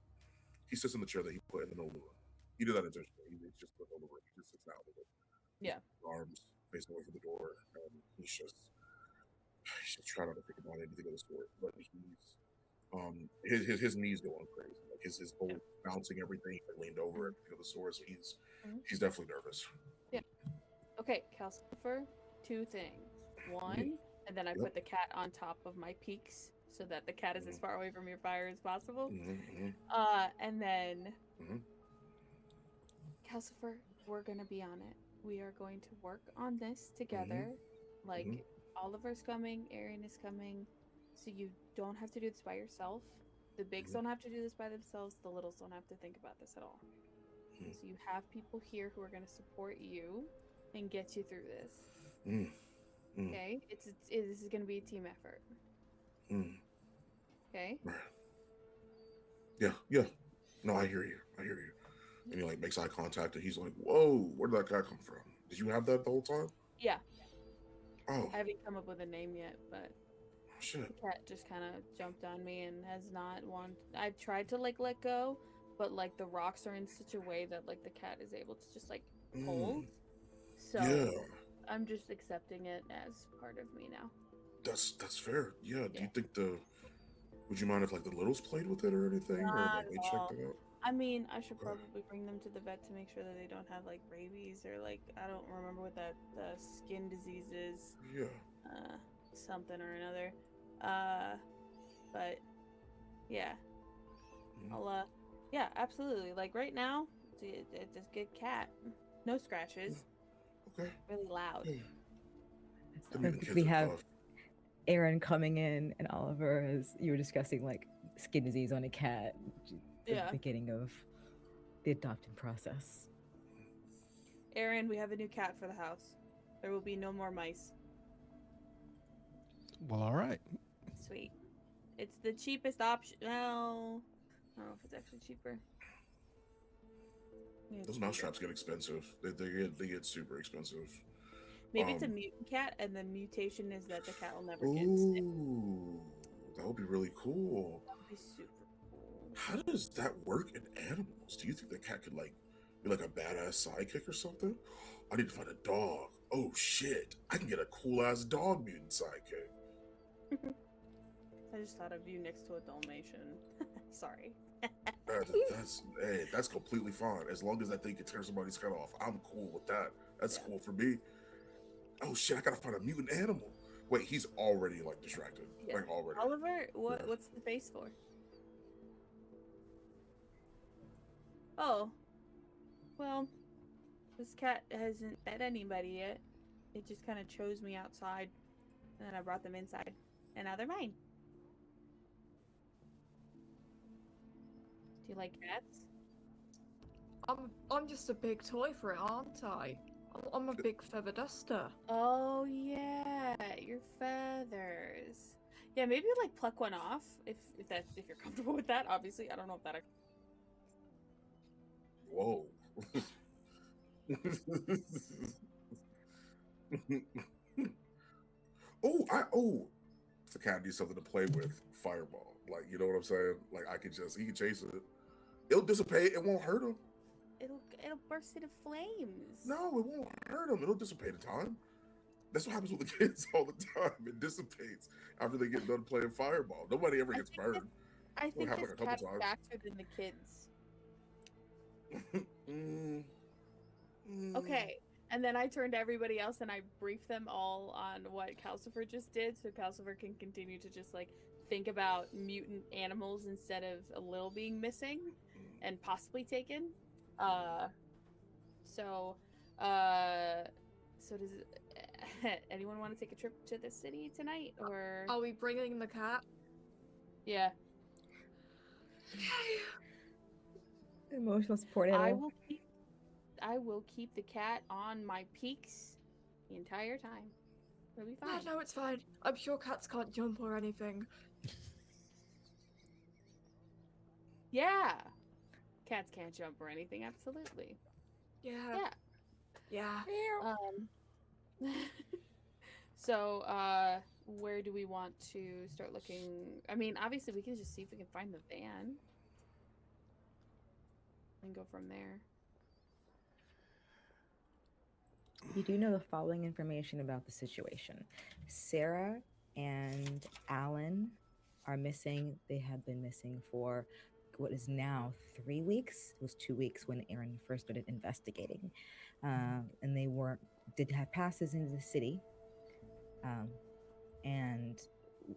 He sits in the chair that he put in the middle of the room. He did that intentionally. He's just put in the room. He just sits down with it. His Yeah. arms facing away from the door, and he's just trying not to think about anything of the sort. But his knees going crazy. Like his Yeah. whole bouncing everything. He leaned over Mhm. everything of the sort. So Mhm. he's definitely nervous. Yeah. Okay, Calcifer, two things. Mhm. One, and then I Yep. put the cat on top of my peaks so that the cat is as Mhm. far away from your fire as possible. Mhm. And then Mhm. Calcifer, we're gonna be on it. We are going to work on this Mhm. together. Mhm. Like, Oliver's coming, Arian is coming, so you don't have to do this by yourself. The bigs Mhm. don't have to do this by themselves. The littles don't have to think about this at all. Mhm. So you have people here who are going to support you and get you through this. Mhm. Mhm. Okay? This is going to be a team effort. Mhm. Okay? Right. Yeah. Yeah. No, I hear you. I hear you. And he like makes eye contact, and he's like, "Whoa, where did that guy come from? Did you have that the whole time?" Yeah. Oh I haven't come up with a name yet, but shit. the cat just kind of jumped on me and has not want. I've tried to like let go, but like the rocks are in such a way that like the cat is able to just like hold. Mm. Yeah. So I'm just accepting it as part of me now. That's fair. Yeah. Do Yeah. you think the would you mind if like the littles played with it or anything, or Not like at they checked all. it out? I mean, I should Okay. probably bring them to the vet to make sure that they don't have like rabies or like I don't remember what that skin disease is. Yeah. Something or another. Uh, but yeah, Mhm. I'll yeah, absolutely. Like right now, it's a good cat. No scratches. Okay. Really loud. Yeah. So The mutant we kids are have tough. Aaron coming in and Oliver, as you were discussing like skin disease on a cat, the Yeah. beginning of the adoption process. Aaron, we have a new cat for the house. There will be no more mice. Well, all right. Sweet. It's the cheapest option. Well, I don't know if it's actually cheaper. Yeah, Those cheaper. mousetraps get expensive. They get super expensive. Maybe it's a mutant cat, and the mutation is that the cat will never get sick. Ooh, that would be really cool. That would be super cool. How does that work in animals? Do you think the cat could like be like a badass sidekick or something? I need to find a dog. Oh shit! I can get a cool ass dog mutant sidekick. I just thought of you next to a Dalmatian. Sorry. That's completely fine. As long as that thing can tear somebody's head off, I'm cool with that. That's Yeah. cool for me. Oh shit! I gotta find a mutant animal. Wait, he's already like distracted. Yeah. Like already. Oliver, Yeah. what's the face for? Oh. Well, this cat hasn't fed anybody yet. It just kind of chose me outside, and then I brought them inside, and now they're mine. Do you like cats? I'm just a big toy for it, aren't I? I'm a big feather duster. Oh yeah, your feathers. Yeah, maybe like pluck one off if you're comfortable with that. Obviously, I don't know if that. Whoa. If the cat needs something to play with, fireball. Like, you know what I'm saying? Like, he can chase it. It'll dissipate. It won't hurt him. It'll burst into flames. No, it won't hurt him. It'll dissipate in time. That's what happens with the kids all the time. It dissipates after they get done playing fireball. Nobody ever gets burned. I think happen this a couple cat's times. faster than the kids. Mm. Okay, and then I turned to everybody else and I briefed them all on what Calcifer just did, so Calcifer can continue to just like think about mutant animals instead of a little being missing and possibly taken. So does anyone want to take a trip to the city tonight, or Are we bringing the cat? yeah? Emotional support. I will keep the cat on my peaks the entire time. It'll be fine. No, it's fine. I'm sure cats can't jump or anything. Yeah. Cats can't jump or anything, absolutely. Yeah. Yeah. Yeah. So, where do we want to start looking? I mean, obviously we can just see if we can find the van. And go from there. You do know the following information about the situation. Sarah and Alan are missing. They have been missing for what is now 3 weeks. It was 2 weeks when Aaron first started investigating. And they did have passes into the city. And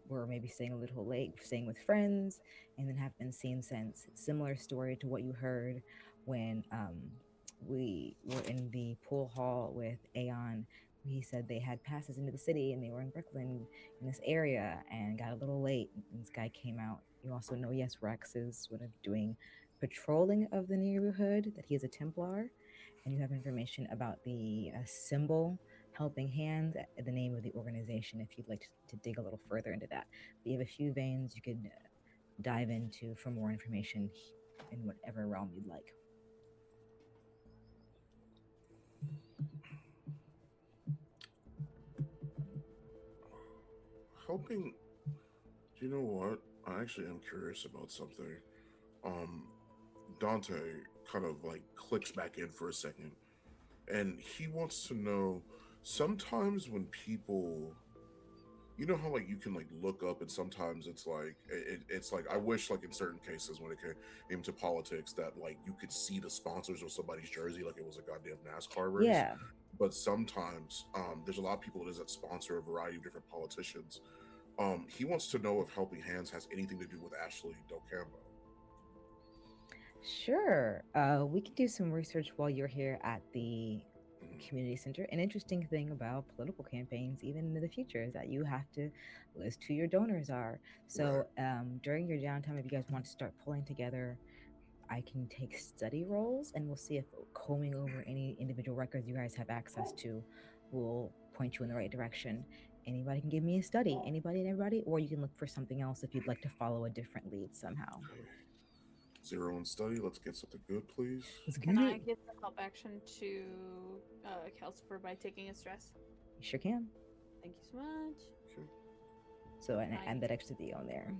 were maybe staying a little late, staying with friends, and then have been seen since. Similar story to what you heard when we were in the pool hall with Aeon. He said they had passes into the city and they were in Brooklyn in this area and got a little late. And this guy came out. You also know, yes, Rex is sort of doing patrolling of the neighborhood, that he is a Templar. And you have information about the symbol Helping Hands, the name of the organization, if you'd like to dig a little further into that. We have a few veins you could dive into for more information in whatever realm you'd like. Helping. Do you know what? I actually am curious about something. Dante kind of like clicks back in for a second, and he wants to know. Sometimes when people, you know how like you can like look up, and sometimes it's like it's like I wish like in certain cases when it came to politics that like you could see the sponsors of somebody's jersey like it was a goddamn NASCAR race. Yeah. But sometimes there's a lot of people that sponsor a variety of different politicians. He wants to know if Helping Hands has anything to do with Ashley Delcampo. Sure. We can do some research while you're here at the community center. An interesting thing about political campaigns, even in the future, is that you have to list who your donors are. So during your downtime, if you guys want to start pulling together, I can take study roles, and we'll see if combing over any individual records you guys have access to will point you in the right direction. Anybody can give me a study, anybody and everybody, or you can look for something else if you'd like to follow a different lead somehow. Okay. 0 in study. Let's get something good, please. Let's Can get I it. give the help action to Calcifer by taking a stress? You sure can. Thank you so much. Okay. So and that extra D on there.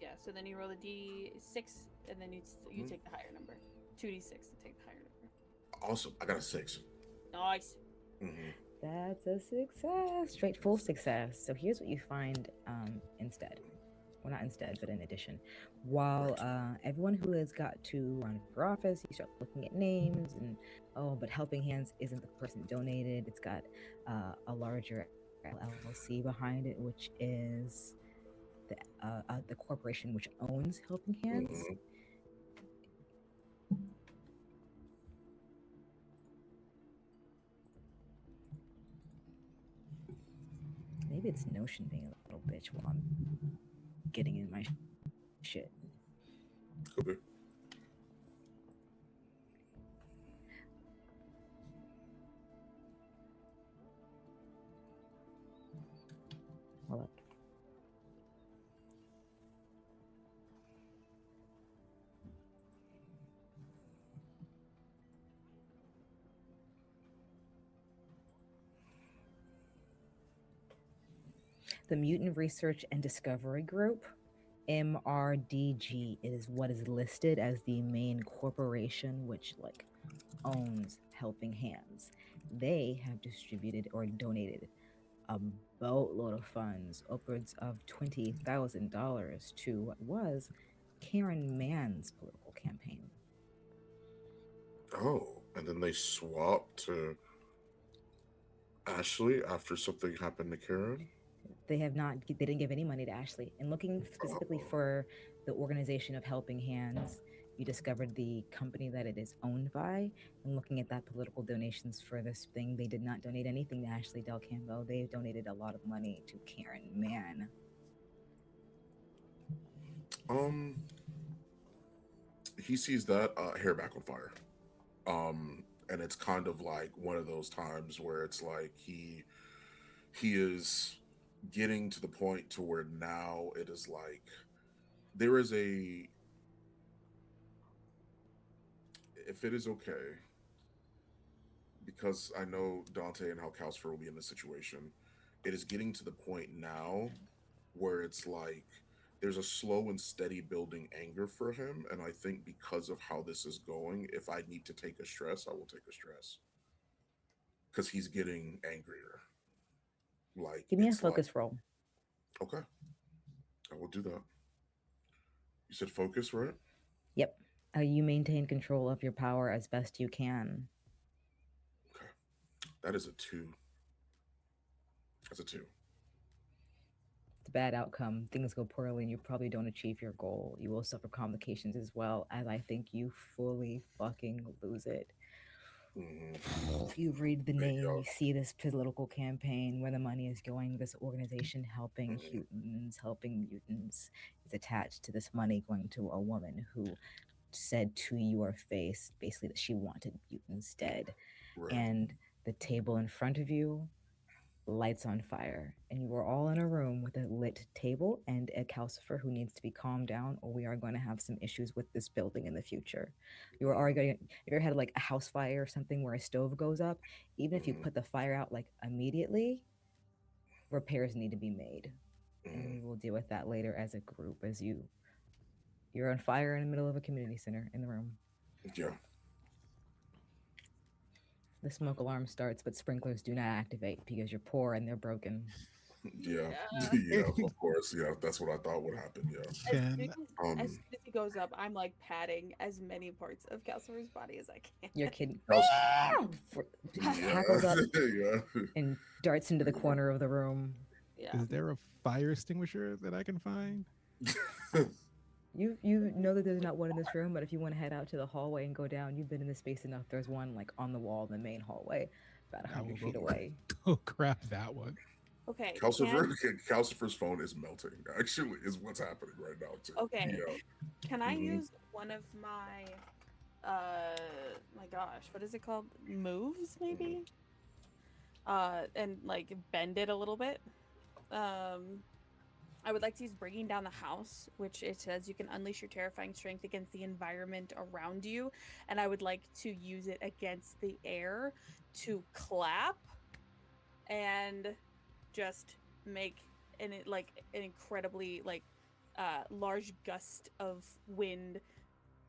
Yeah, so then you roll a d6, and then you take the higher number. 2d6 to take the higher number. Awesome. I got a 6. Nice. That's a success. Straight full success. So here's what you find instead. Well, not instead, but in addition. While everyone who has got to run for office, you start looking at names and, but Helping Hands isn't the person donated. It's got a larger LLC behind it, which is the corporation which owns Helping Hands. Maybe it's Notion being a little bitch while I'm getting in my shit. Could be. Hold up. The Mutant Research and Discovery Group, MRDG, is what is listed as the main corporation which owns Helping Hands. They have distributed or donated a boatload of funds, upwards of $20,000, to what was Karen Mann's political campaign. Oh, and then they swapped to Ashley after something happened to Karen? They didn't give any money to Ashley. And looking specifically for the organization of Helping Hands, you discovered the company that it is owned by. And looking at that political donations for this thing, they did not donate anything to Ashley Del Campo. They donated a lot of money to Karen Mann. He sees that hair back on fire. And it's kind of like one of those times where it's like he is getting to the point to where now it is like there is a, if it is okay, because I know Dante and how Calcifer will be in this situation, it is getting to the point now where it's like there's a slow and steady building anger for him. And I think because of how this is going, if I need to take a stress, I will take a stress. Because he's getting angrier. Like, give me a focus roll. Okay. I will do that. You said focus, right? Yep. You maintain control of your power as best you can. Okay. That is a 2. That's a 2. It's a bad outcome. Things go poorly and you probably don't achieve your goal. You will suffer complications as well, as I think you fully fucking lose it. You read the name, you see this political campaign, where the money is going, this organization helping mutants is attached to this money going to a woman who said to your face basically that she wanted mutants dead. Right. And the table in front of you, lights on fire, and you are all in a room with a lit table and a Calcifer who needs to be calmed down, or we are going to have some issues with this building in the future. You are already going, if you ever had like a house fire or something where a stove goes up, even if you put the fire out like immediately, repairs need to be made. And we will deal with that later as a group, as you're on fire in the middle of a community center in the room. Yeah. The smoke alarm starts, but sprinklers do not activate because you're poor and they're broken. Yeah. Yeah, of course. Yeah, that's what I thought would happen. Yeah. As soon as he goes up, I'm like patting as many parts of Calcifer's body as I can. Your kid Yeah. hackles up Yeah. and darts into the corner of the room. Yeah. Is there a fire extinguisher that I can find? You know that there's not one in this room, but if you want to head out to the hallway and go down, you've been in this space enough. There's one like on the wall in the main hallway. about I will 100 feet go, away. go grab that one. Okay. Calcifer's phone is melting. Actually, is what's happening right now too. Okay. Yeah. Can I Mhm. use one of my my gosh, what is it called? Moves maybe? And like bend it a little bit. I would like to use Bringing Down the House, which it says you can unleash your terrifying strength against the environment around you, and I would like to use it against the air to clap and just make an incredibly large gust of wind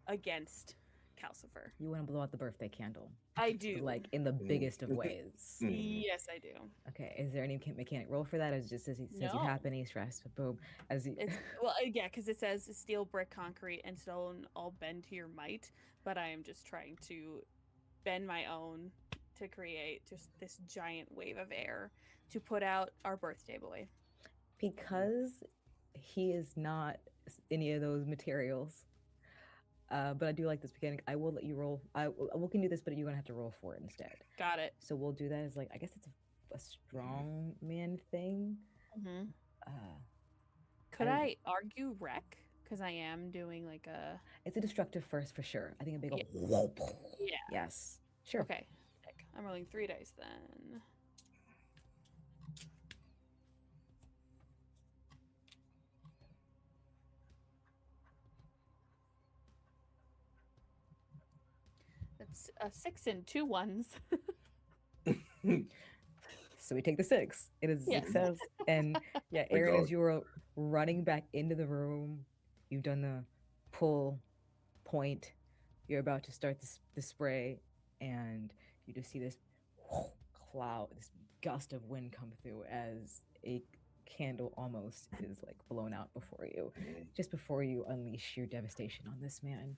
against Calcifer. You want to blow out the birthday candle. I do. Like in the biggest of ways. Yes, I do. Okay, is there any mechanic roll for that? Or is it just says you No. have any stress? Boom. As you... It's well, yeah, because it says steel, brick, concrete, and stone all bend to your might. But I am just trying to bend my own to create just this giant wave of air to put out our birthday boy. Because he is not any of those materials. But I do like this mechanic. I will let you roll. We can do this, but you're gonna have to roll for it instead. Got it. So we'll do that as like I guess it's a strong man thing. Mm-hmm. Could I argue wreck? Because I am doing like a. It's a destructive first for sure. I think a big old. Yeah. Yes. Sure. Okay. I'm rolling 3 dice then. That's a 6 and 2 ones. So we take the 6. It is Yes. success. And yeah, Aaron, as you were running back into the room, you've done the pull point. You're about to start the spray, and you just see this cloud, this gust of wind come through as a candle almost is like blown out before you, just before you unleash your devastation on this man.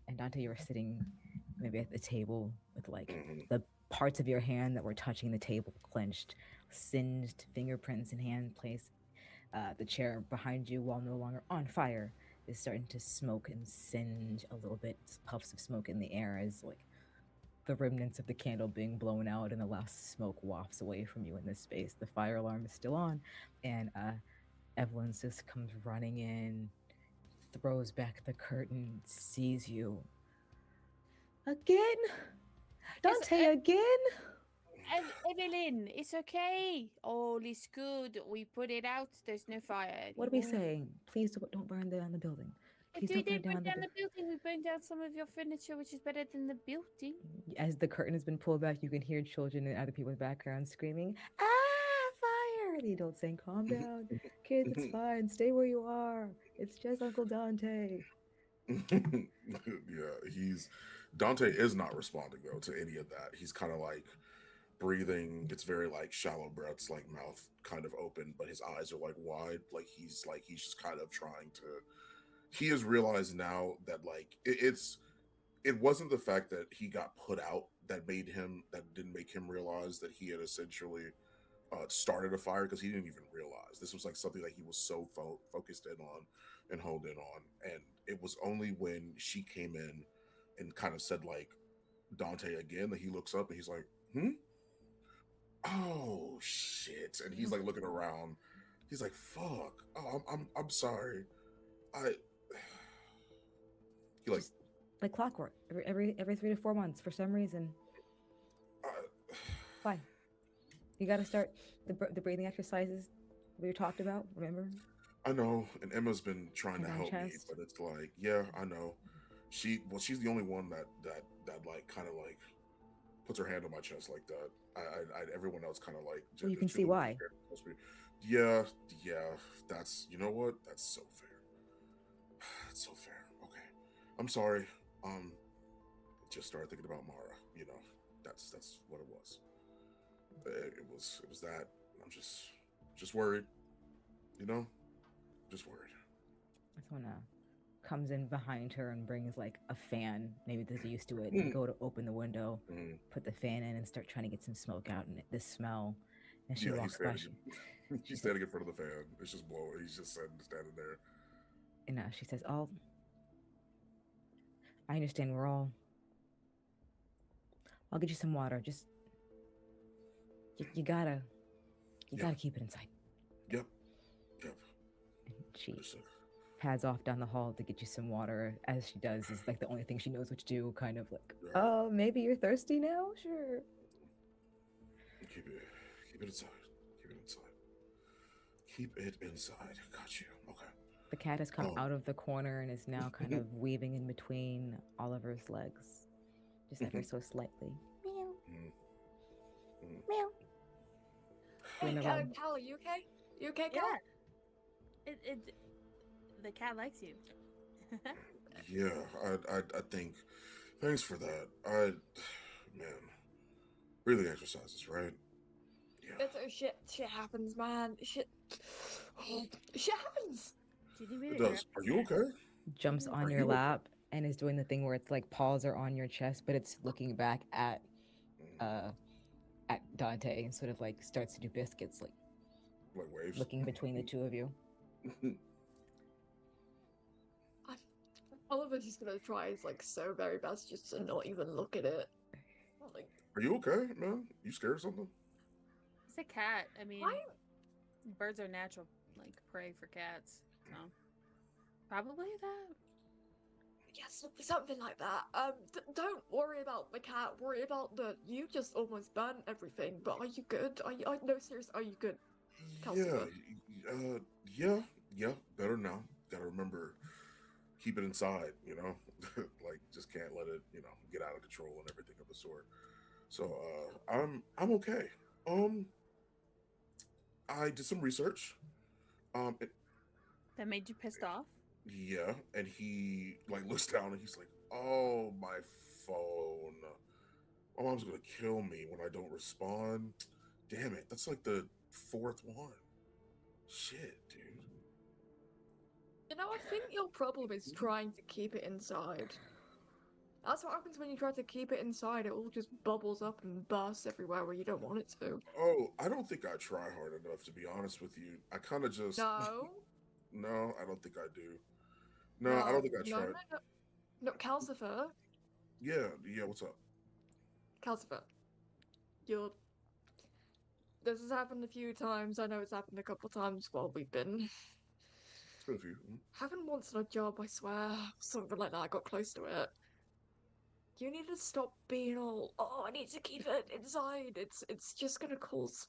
And Dante, you were sitting maybe at the table with like the parts of your hand that were touching the table clenched, singed fingerprints in hand place. The chair behind you, while no longer on fire, is starting to smoke and singe a little bit. Puffs of smoke in the air as like the remnants of the candle being blown out and the last smoke wafts away from you in this space. The fire alarm is still on, and Evelyn just comes running in, throws back the curtain, sees you. Again? Dante, again? Evelyn, it's okay. All is good. We put it out. There's no fire. What are we saying? Please don't burn down the building. Please We didn't burn down the building. We burned down some of your furniture, which is better than the building. As the curtain has been pulled back, you can hear children and other people in the background screaming, "Ah, fire!" The adults saying, "Calm down. Kids, it's fine. Stay where you are. It's just Uncle Dante." Yeah, Dante is not responding though to any of that. He's kind of like breathing. It's very like shallow breaths, like mouth kind of open, but his eyes are like wide. Like he's just kind of trying to. He has realized now that like it wasn't the fact that he got put out that didn't make him realize that he had essentially started a fire, because he didn't even realize this was like something that he was so focused in on and honed in on. And it was only when she came in and kind of said like Dante again that he looks up and he's like, oh shit. And he's like looking around. He's like, fuck. Oh, I'm sorry. He like clockwork. Every 3 to 4 months for some reason. Why? You got to start the breathing exercises we talked about. Remember? I know, and Emma's been trying to help me, but it's like, yeah, I know. She's the only one that like kind of like puts her hand on my chest like that. Everyone else kind of like. Well, you can see why. Yeah. That's, you know what? That's so fair. That's so fair. Okay, I'm sorry. Just started thinking about Mara. You know, that's what it was. It was that. I'm just worried. You know, just worried. Someone comes in behind her and brings like a fan. Maybe they're used to it. And go to open the window, put the fan in, and start trying to get some smoke out and this smell. And she walks by. She's standing in front of the fan. It's just blowing. He's just standing there. And she says, "Oh, I understand. I'll get you some water. Just You gotta Yeah. keep it inside. Yep. Yep. And she Understood. pads off down the hall to get you some water. As she does, is like the only thing she knows what to do. Kind of like, Right. oh, maybe you're thirsty now. Sure. Keep it inside. Keep it inside. Keep it inside. Got you. Okay. The cat has come Oh. out of the corner and is now kind of weaving in between Oliver's legs, just ever so slightly. Meow. Meow. Hey, Doing the Cal, run. are you okay? You okay, Cal? Yeah. The cat likes you. Yeah, I think. Thanks for that. Man, breathing exercises, right? Yeah. It's shit happens, man. Shit happens. Do you need me It to does. Are you okay? Jumps on Are your you okay? lap and is doing the thing where it's like paws are on your chest, but it's looking back at Dante and sort of like starts to do biscuits, like Like waves. looking between the two of you. Oliver's just gonna try his like so very best just to not even look at it. Like, Are you okay, man? You scared of something? It's a cat. I mean, why? birds are natural like prey for cats. So probably that. Yes, something like that. Don't worry about the cat. Worry about the. You just almost burnt everything. But are you good? Are you? No, seriously, are you good? Yeah. Calcifer. Yeah. Better now. Gotta remember, keep it inside. Like just can't let it, get out of control and everything of the sort. So I'm okay. I did some research. It, That made you pissed off? yeah, and he like looks down and he's like, "Oh, my phone. My mom's gonna kill me when I don't respond. Damn it, that's like the fourth one. Shit, dude." You know, I think your problem is trying to keep it inside. That's what happens when you try to keep it inside. It all just bubbles up and bursts everywhere where you don't want it to. Oh, I don't think I try hard enough, to be honest with you. I kind of just No. no, I don't think I do. No, I don't think I tried. No, Calcifer. Yeah, what's up? Calcifer. You're. This has happened a few times. I know it's happened a couple times while we've been. It's been a few. Happened once in a job, I swear. Something like that. I got close to it. You need to stop being all, oh, I need to keep it inside. It's just gonna cause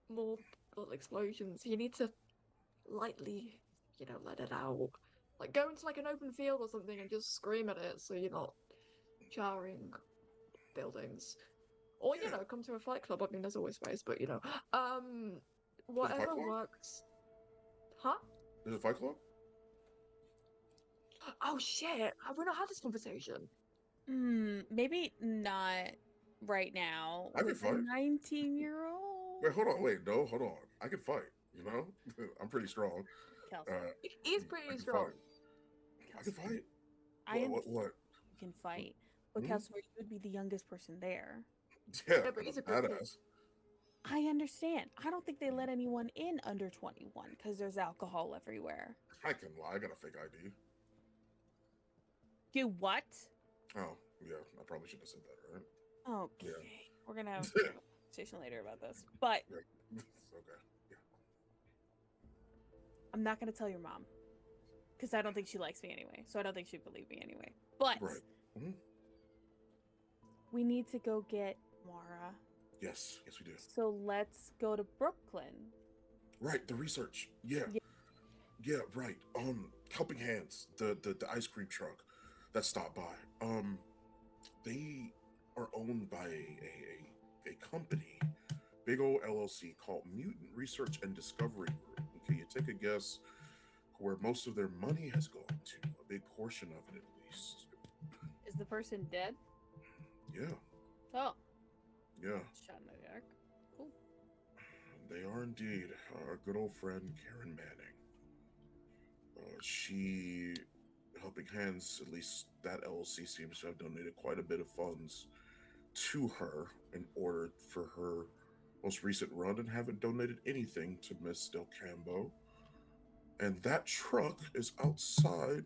more little explosions. You need to lightly, let it out. Like go into like an open field or something and just scream at it so you're not showering buildings. Or Yeah. come to a fight club. I mean, there's always ways, but There's a whatever fight club? works. Huh? There's a fight club? Oh shit! Have we not had this conversation? Maybe not right now. I can With a fight. 19-year-old. Wait, hold on. Wait, no, hold on. I can fight. I'm pretty strong. Kelsey. He's I pretty can strong. fight. I can fight. I What? understand you can fight, but Kelsey, you would be the youngest person there. Yeah, Yeah, but I'm he's a a good kid. badass. I understand. I don't think they let anyone in under 21 because there's alcohol everywhere. I can lie. I got a fake ID. You what? Oh, yeah. I probably shouldn't have said that, right? Okay. Yeah. We're gonna have a conversation later about this. But Yeah. Okay. Yeah. I'm not gonna tell your mom. Because I don't think she likes me anyway. So I don't think she'd believe me anyway. But Right. Mhm. we need to go get Mara. Yes, we do. So let's go to Brooklyn. Right, the research. Yeah. Yeah, right. Helping Hands, the ice cream truck that stopped by. They are owned by a company, big old LLC called Mutant Research and Discovery Group. Okay, you take a guess where most of their money has gone to, a big portion of it at least. Is the person dead? Yeah, Oh, yeah. shot in the dark. Cool. They are indeed. Our good old friend Karen Manning. She, Helping Hands, at least that LLC seems to have donated quite a bit of funds to her in order for her most recent run, and haven't donated anything to Miss Del Cambo. And that truck is outside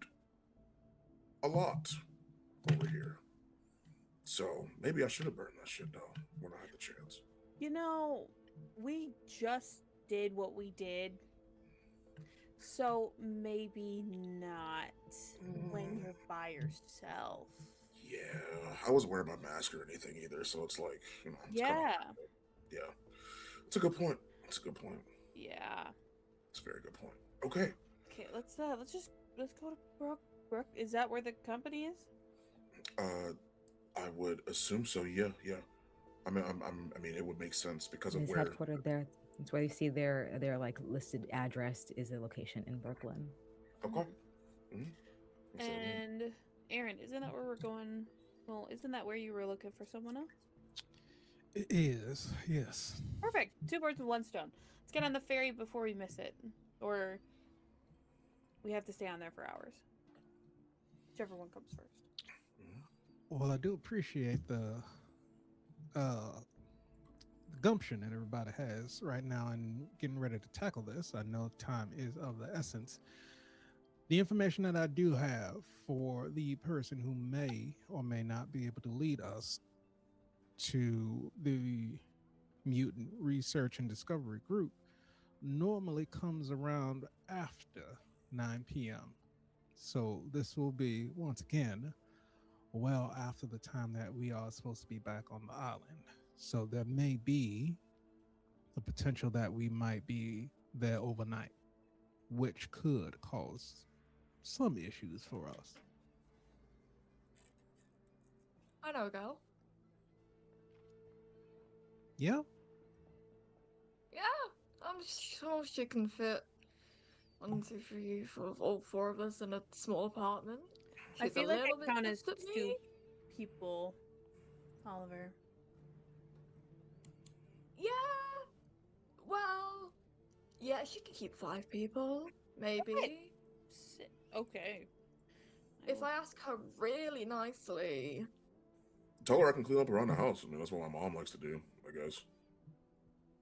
a lot over here. So maybe I should have burned that shit down when I had the chance. You know, we just did what we did, so maybe not when you're by yourself. Yeah, I wasn't wearing my mask or anything either, so it's like, it's kind of, Yeah. yeah. It's a good point. It's a good point. Yeah. It's a very good point. Okay. Okay, let's go to Brook. Is that where the company is? I would assume so. Yeah, yeah. I mean, it would make sense because It of is where. headquartered there. That's why you see their like listed address is a location in Brooklyn. Okay. Mm-hmm. And Aaron, isn't that where we're going? Well, isn't that where you were looking for someone else? It is, yes. Perfect. 2 birds with 1 stone. Let's get on the ferry before we miss it, or we have to stay on there for hours. Whichever one comes first. Well, I do appreciate the gumption that everybody has right now in getting ready to tackle this. I know time is of the essence. The information that I do have for the person who may or may not be able to lead us to the mutant research and discovery group normally comes around after 9 p.m. So this will be, once again, well after the time that we are supposed to be back on the island. So there may be the potential that we might be there overnight, which could cause some issues for us. I know a girl. Yeah? Yeah, I'm sure she can fit 1, 2, 3, 4, all 4 of us in a small apartment. I She's feel a like little I bit count as just at 2 me. people, Oliver. Yeah. Well, yeah, she could keep 5 people, maybe. Okay. If I ask her really nicely. Tell her I can clean up around the house. I mean, that's what my mom likes to do, I guess.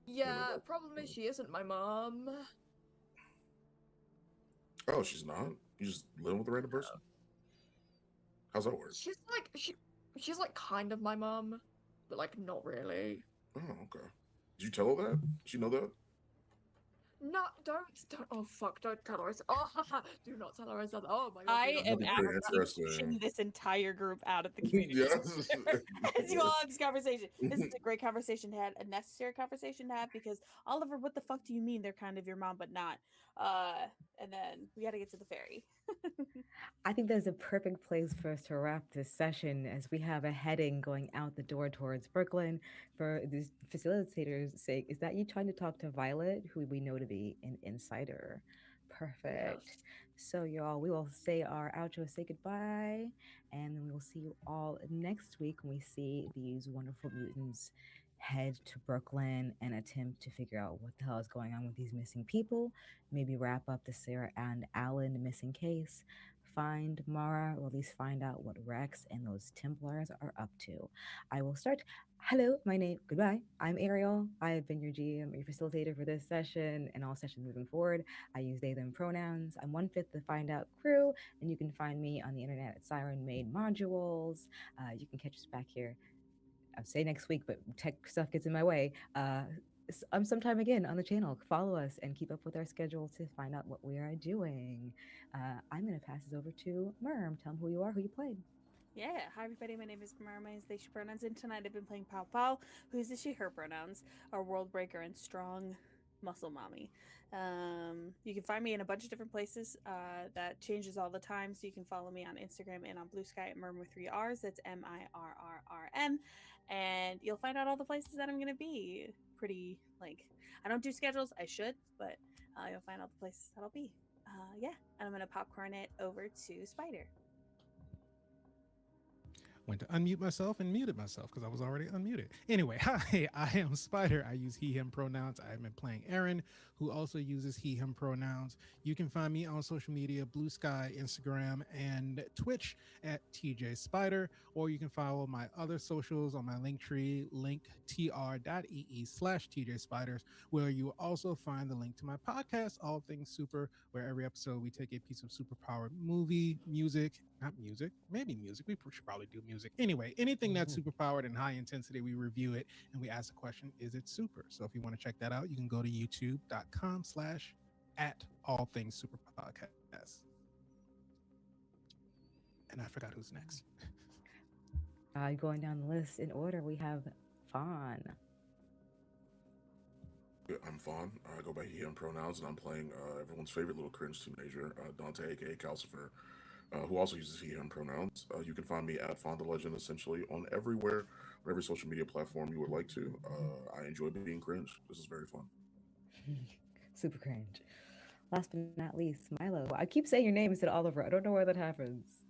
Yeah, problem is she isn't my mom. Oh, she's not? You just living with a random person? How's that work? She's like kind of my mom, but like not really. Oh, okay. Did you tell her that? Did she know that? No, don't. Oh fuck! Don't tell her. Oh, do not tell her I said that. Oh my god. I am That'd be pretty actively interesting. pushing this entire group out of the community. Yes. As you all have this conversation. This is a great conversation to have, a necessary conversation to have, because Oliver, what the fuck do you mean they're kind of your mom but not? And then we gotta get to the ferry. I think that's a perfect place for us to wrap this session as we have a heading going out the door towards Brooklyn. For the facilitator's sake, is that you trying to talk to Violet, who we know to be an insider? Perfect. Yes. So, y'all, we will say our outro, say goodbye, and then we will see you all next week when we see these wonderful mutants head to Brooklyn and attempt to figure out what the hell is going on with these missing people. Maybe wrap up the Sarah and Alan missing case, find Mara, or at least find out what Rex and those Templars are up to. I will start. Hello, goodbye. I'm Ariel. I have been your GM, your facilitator for this session and all sessions moving forward. I use they, them pronouns. I'm 1/5 the Find Out crew, and you can find me on the internet at Siren Made Modules. You can catch us back here. I'll say next week, but tech stuff gets in my way. Sometime again on the channel. Follow us and keep up with our schedule to find out what we are doing. I'm going to pass this over to Merm. Tell them who you are, who you played. Yeah, hi everybody, my name is Mara, my is they, she pronouns, and tonight I've been playing Pow Pow, who is the she, her pronouns, our world breaker and strong muscle mommy. You can find me in a bunch of different places. That changes all the time, so you can follow me on Instagram and on Blue Sky at Merm with 3 R's. That's MIRRRM. And you'll find out all the places that I'm going to be. Pretty, like, I don't do schedules, I should, but you'll find all the places that I'll be. Yeah, and I'm going to popcorn it over to Spider. Went to unmute myself and muted myself because I was already unmuted. Anyway, hi, I am Spider. I use he, him pronouns. I've been playing Aaron, who also uses he, him pronouns. You can find me on social media, Blue Sky, Instagram, and Twitch at TJ Spider, or you can follow my other socials on my linktree, linktr.ee/TJ Spiders, where you will also find the link to my podcast, All Things Super, where every episode we take a piece of superpowered movie, music, not music, maybe music. We should probably do music. Anyway, anything that's super powered and high intensity, we review it and we ask the question, is it super? So if you want to check that out, you can go to youtube.com/at all things super podcast. And I forgot who's next. Going down the list in order, we have Fawn. I'm Fawn. I go by he, him pronouns, and I'm playing everyone's favorite little cringe teenager, Dante, aka Calcifer, who also uses he, him pronouns. You can find me at Fawn the Legend, essentially, on everywhere, on every social media platform you would like to. I enjoy being cringe. This is very fun. Super cringe. Last but not least, Milo. I keep saying your name instead of Oliver. I don't know why that happens.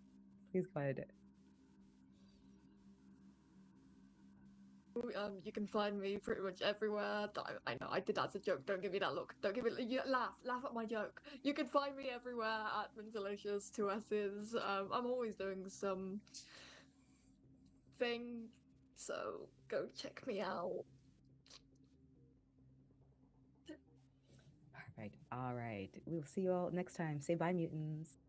Please go ahead. You can find me pretty much everywhere. I know I did that as a joke. Don't give me that look. Don't give it. You laugh at my joke. You can find me everywhere at Mindelicious, 2 S's. I'm always doing some thing, so go check me out. Perfect. All right. We'll see you all next time. Say bye, mutants.